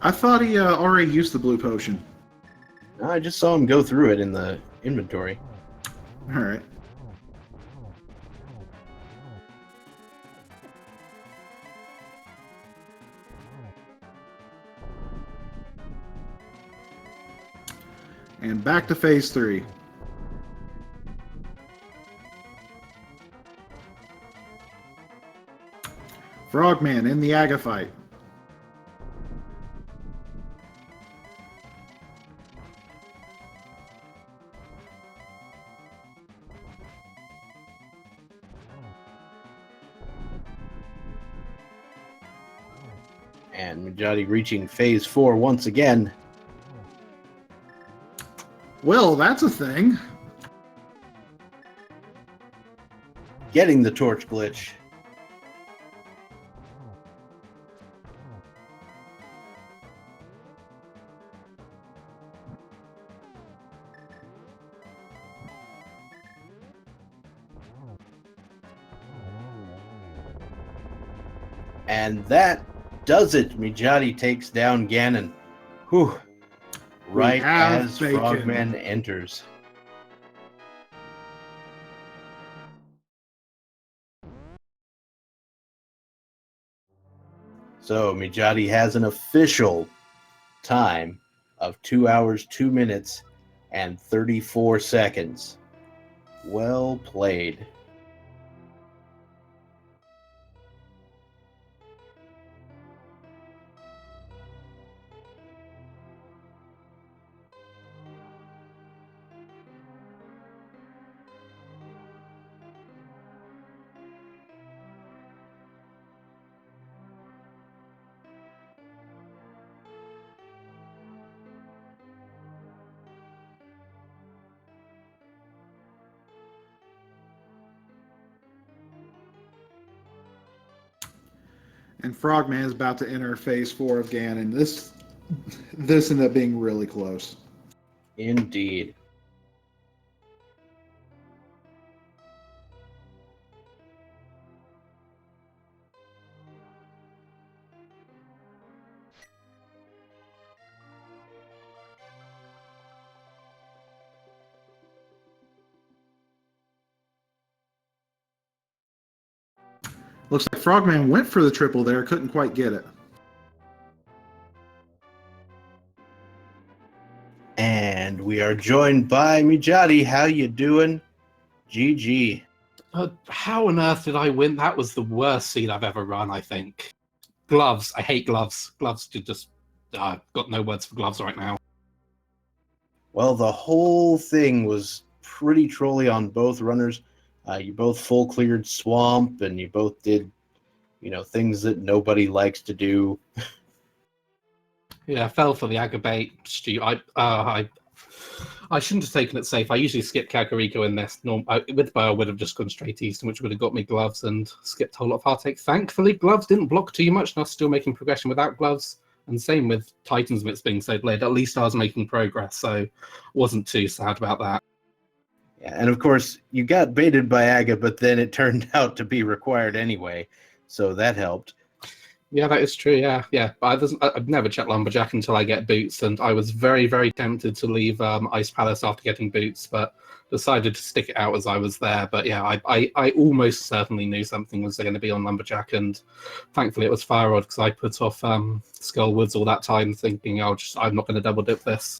I thought he already used the blue potion. I just saw him go through it in the inventory. All right. And back to phase 3. Frogman in the Aga fight. And Mijati reaching phase 4 once again. Well, that's a thing. Getting the torch glitch. And that does it. Mijati takes down Ganon. Whew. Right as Frogman enters. So Mijati has an official time of 2 hours, 2 minutes, and 34 seconds. Well played. And Frogman is about to enter phase 4 of Ganon. This ended up being really close. Indeed. Looks like Frogman went for the triple there, couldn't quite get it. And we are joined by Mijati. How you doing? GG. How on earth did I win? That was the worst seed I've ever run, I think. Gloves. I hate gloves. Gloves did just... I've got no words for gloves right now. Well, the whole thing was pretty trolly on both runners. You both full cleared swamp, and you both did, things that nobody likes to do. Yeah, I fell for the Agabate. I shouldn't have taken it safe. I usually skip Kakariko in this. With bow, I would have just gone straight east, which would have got me gloves and skipped a whole lot of heartache. Thankfully, gloves didn't block too much, and I was still making progression without gloves. And same with Titans Mitts being so delayed. At least I was making progress, so wasn't too sad about that. Yeah, and of course, you got baited by Aga, but then it turned out to be required anyway, so that helped. Yeah, that is true. Yeah. I'd never check Lumberjack until I get boots, and I was very, very tempted to leave Ice Palace after getting boots, but decided to stick it out as I was there. But yeah, I almost certainly knew something was going to be on Lumberjack, and thankfully it was Fire Rod because I put off Skull Woods all that time, thinking I'm not going to double dip this.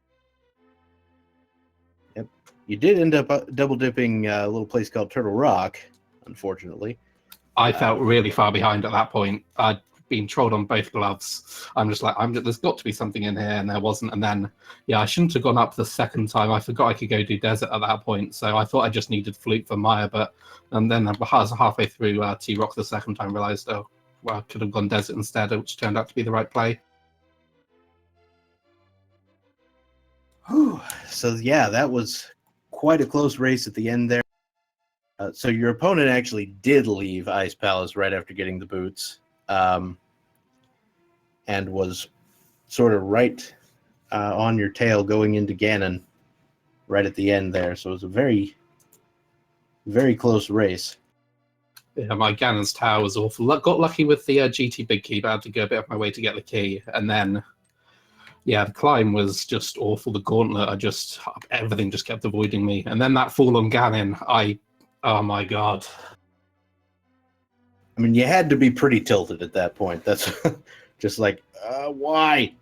Yep, you did end up double dipping a little place called Turtle Rock, unfortunately. I felt really far behind at that point. I'd been trolled on both gloves. I'm just like, there's got to be something in here, and there wasn't. And then, yeah, I shouldn't have gone up the second time. I forgot I could go do Desert at that point, so I thought I just needed Flute for Maya. And then I was halfway through T-Rock the second time, realized, I could have gone Desert instead, which turned out to be the right play. Whew. So yeah, that was quite a close race at the end there. So your opponent actually did leave Ice Palace right after getting the boots. And was sort of right on your tail going into Ganon right at the end there. So it was a very, very close race. Yeah, my Ganon's Tower was awful. Got lucky with the GT Big Key, but I had to go a bit off my way to get the key. And then, yeah, the climb was just awful. The gauntlet, everything just kept avoiding me. And then that fall on Ganon, oh my god. I mean, you had to be pretty tilted at that point. That's just like, why?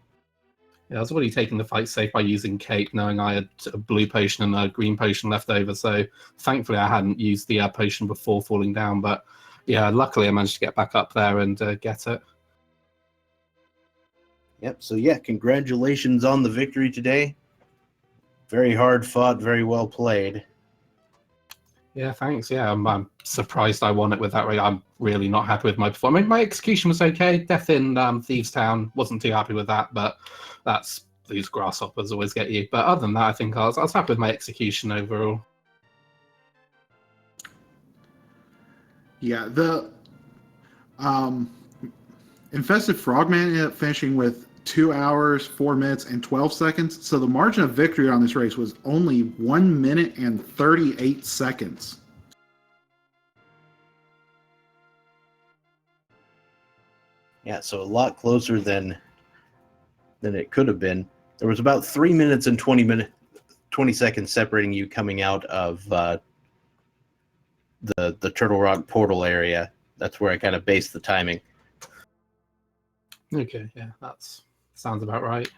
Yeah, I was already taking the fight safe by using Cape, knowing I had a blue potion and a green potion left over. So thankfully I hadn't used the potion before falling down. But yeah, luckily I managed to get back up there and get it. Yep. So yeah, congratulations on the victory today. Very hard fought, very well played. Yeah, thanks. Yeah, I'm surprised I won it with that rate. I'm really not happy with my performance. I mean, my execution was okay. Death in Thieves' Town, wasn't too happy with that, but these grasshoppers always get you. But other than that, I think I was happy with my execution overall. Yeah, the Infested Frogman ended up finishing with 2 hours, 4 minutes, and 12 seconds. So the margin of victory on this race was only 1 minute and 38 seconds. Yeah, so a lot closer than it could have been. There was about 3 minutes and 20 seconds separating you coming out of the Turtle Rock portal area. That's where I kind of based the timing. Okay, yeah, that sounds about right.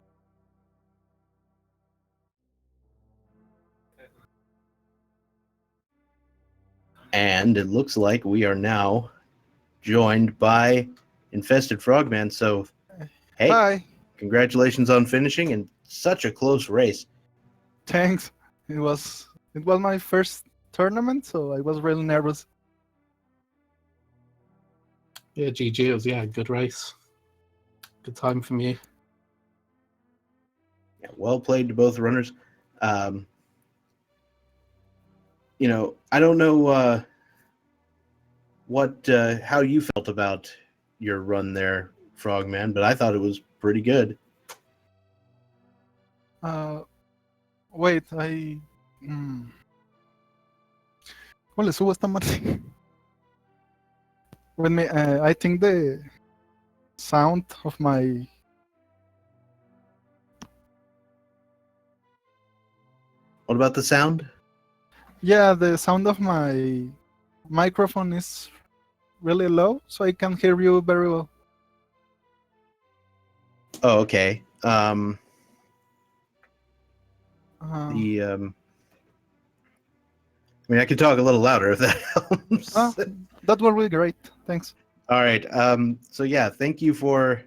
And it looks like we are now joined by Infested Frogman. So, hey, Hi, congratulations on finishing in such a close race. thanks. It was my first tournament, so I was really nervous. Yeah, GG, it was a good race. Good time from you. Yeah, well played to both runners. I don't know how you felt about your run there, Frogman, but I thought it was pretty good. Wait, ¿Cómo le subo esta madre? I think the sound of my... What about the sound? Yeah, the sound of my microphone is really low, so I can hear you very well. Oh, okay. I mean, I could talk a little louder if that helps. That will be great. Thanks. All right. So yeah, thank you for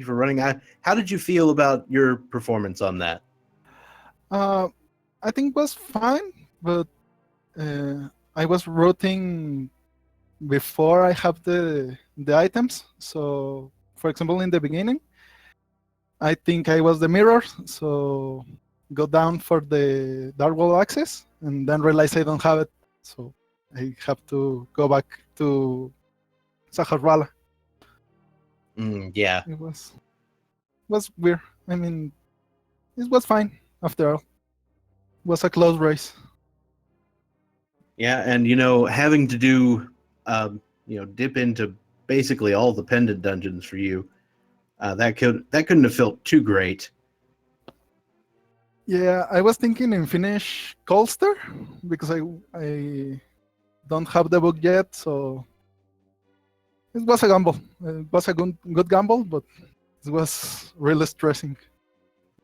running. How did you feel about your performance on that? I think it was fine, but I was routing before I have the items. So, for example, in the beginning, I think I was the mirror, so go down for the dark wall access, and then realize I don't have it, so I have to go back to Saharwala. Yeah. It was weird. I mean, it was fine after all. It was a close race. Yeah, and having to do dip into basically all the pendant dungeons for you, that couldn't have felt too great. Yeah, I was thinking in Finnish Colster because I don't have the book yet, so it was a gamble. It was a good gamble, but it was really stressing.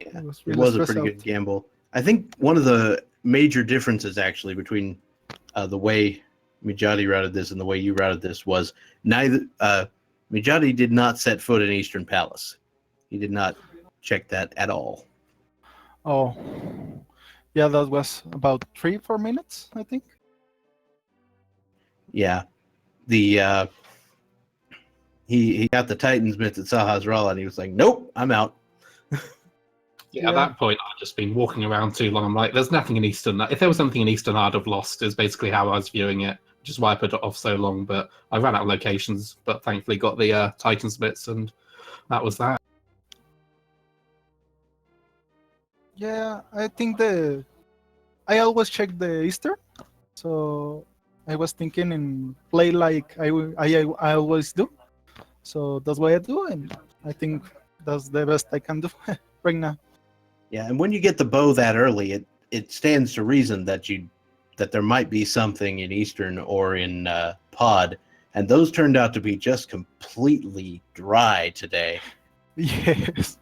Yeah, It was a pretty good gamble. I think one of the major differences actually between the way Mijati routed this and the way you routed this was Mijati did not set foot in Eastern Palace. He did not check that at all. Oh, yeah, that was about 3-4 minutes, I think. Yeah, he got the Titans mitts at Sahasrara and he was like, "Nope, I'm out." Yeah, at that point, I'd just been walking around too long. I'm like, there's nothing in Eastern. If there was something in Eastern, I'd have lost, is basically how I was viewing it, which is why I put it off so long. But I ran out of locations, but thankfully got the Titans bits, and that was that. Yeah, I think the I always check the Easter, so I was thinking and play like I always do. So that's what I do, and I think that's the best I can do right now. Yeah, and when you get the bow that early, it stands to reason that there might be something in Eastern or in Pod, and those turned out to be just completely dry today. Yes.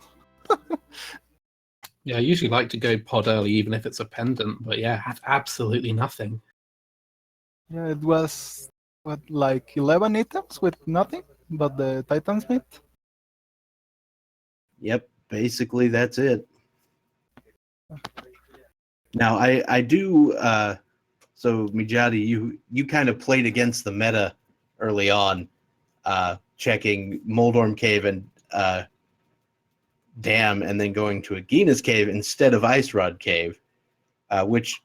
Yeah, I usually like to go pod early, even if it's a pendant, but yeah, had absolutely nothing. Yeah, it was like 11 items with nothing but the Titan's meat. Yep, basically that's it. Now I do so Mijati, you kind of played against the meta early on, checking Moldorm Cave and Dam, and then going to Agina's Cave instead of Ice Rod Cave, which,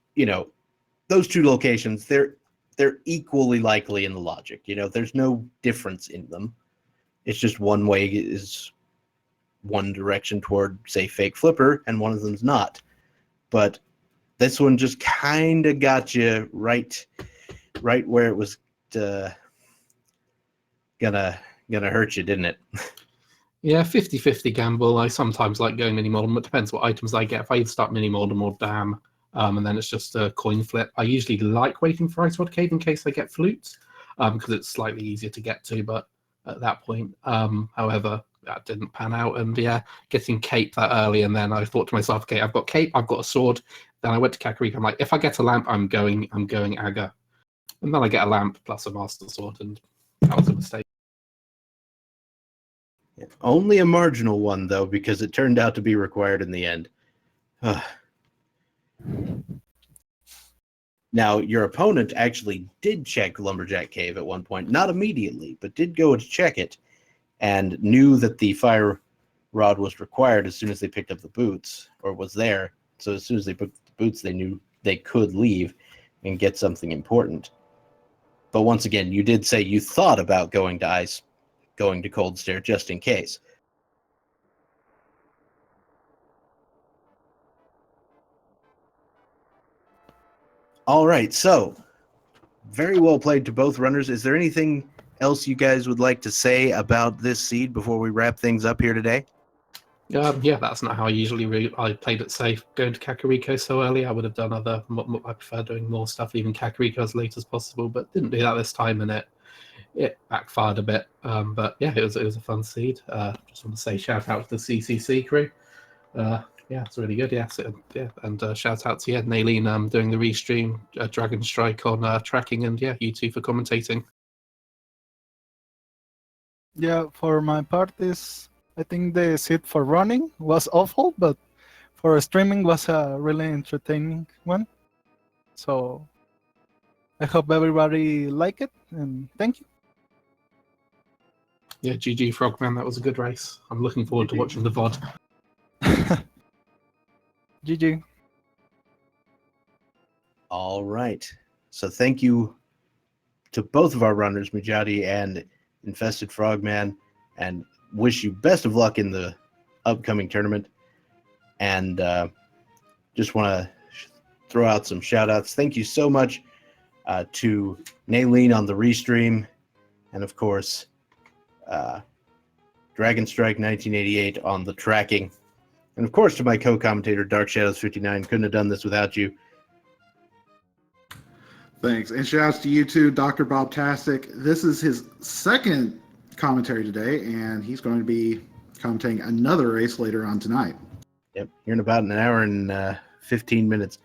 those two locations, they're equally likely in the logic. There's no difference in them. It's just one way is one direction toward, say, Fake Flipper, and one of them's not. But this one just kind of got you right where it was gonna hurt you, didn't it? Yeah, 50-50 gamble. I sometimes like going mini Moldom. It depends what items I get. If I either start mini Moldom or Dam, and then it's just a coin flip. I usually like waiting for Ice Rod Cave in case I get flutes, because it's slightly easier to get to. But at that point, however, that didn't pan out. And yeah, getting cape that early, and then I thought to myself, okay, I've got cape, I've got a sword. Then I went to Kakariko. I'm like, if I get a lamp, I'm going Aga. And then I get a lamp plus a master sword, and that was a mistake. Only a marginal one, though, because it turned out to be required in the end. Now, your opponent actually did check Lumberjack Cave at one point, not immediately, but did go to check it, and knew that the fire rod was required as soon as they picked up the boots, or was there. So as soon as they picked up the boots, they knew they could leave and get something important. But once again, you did say you thought about going to Cold Stare just in case. All right, so very well played to both runners. Is there anything else you guys would like to say about this seed before we wrap things up here today? Yeah, that's not how I usually I played it safe. Going to Kakariko so early, I would have done I prefer doing more stuff, leaving Kakariko as late as possible, but didn't do that this time, and it backfired a bit. But yeah, it was a fun seed. Just want to say shout out to the CCC crew. Yeah, it's really good. Yeah, and shout out to Nailene doing the restream, Dragon Strike on tracking, and yeah, you two for commentating. Yeah, for my part, I think the seed for running was awful, but for streaming was a really entertaining one. So I hope everybody like it, and thank you. Yeah, GG Frogman, that was a good race. I'm looking forward to watching the VOD. GG. All right. So thank you to both of our runners, Mijati and InfestedFrogman, and wish you best of luck in the upcoming tournament. And just want to throw out some shout outs. Thank you so much to Nailene on the restream, and of course, Dragon Strike 1988 on the tracking. And of course, to my co-commentator, Dark Shadows 59. Couldn't have done this without you. Thanks. And shouts to you too, Dr. Bob Tastic. This is his second commentary today, and he's going to be commentating another race later on tonight. Yep, here in about an hour and 15 minutes.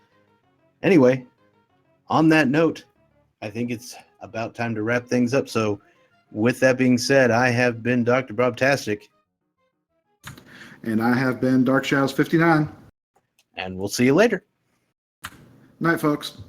Anyway, on that note, I think it's about time to wrap things up. So with that being said, I have been Dr. Bob Tastic. And I have been Dark Shadows 59. And we'll see you later. Night, folks.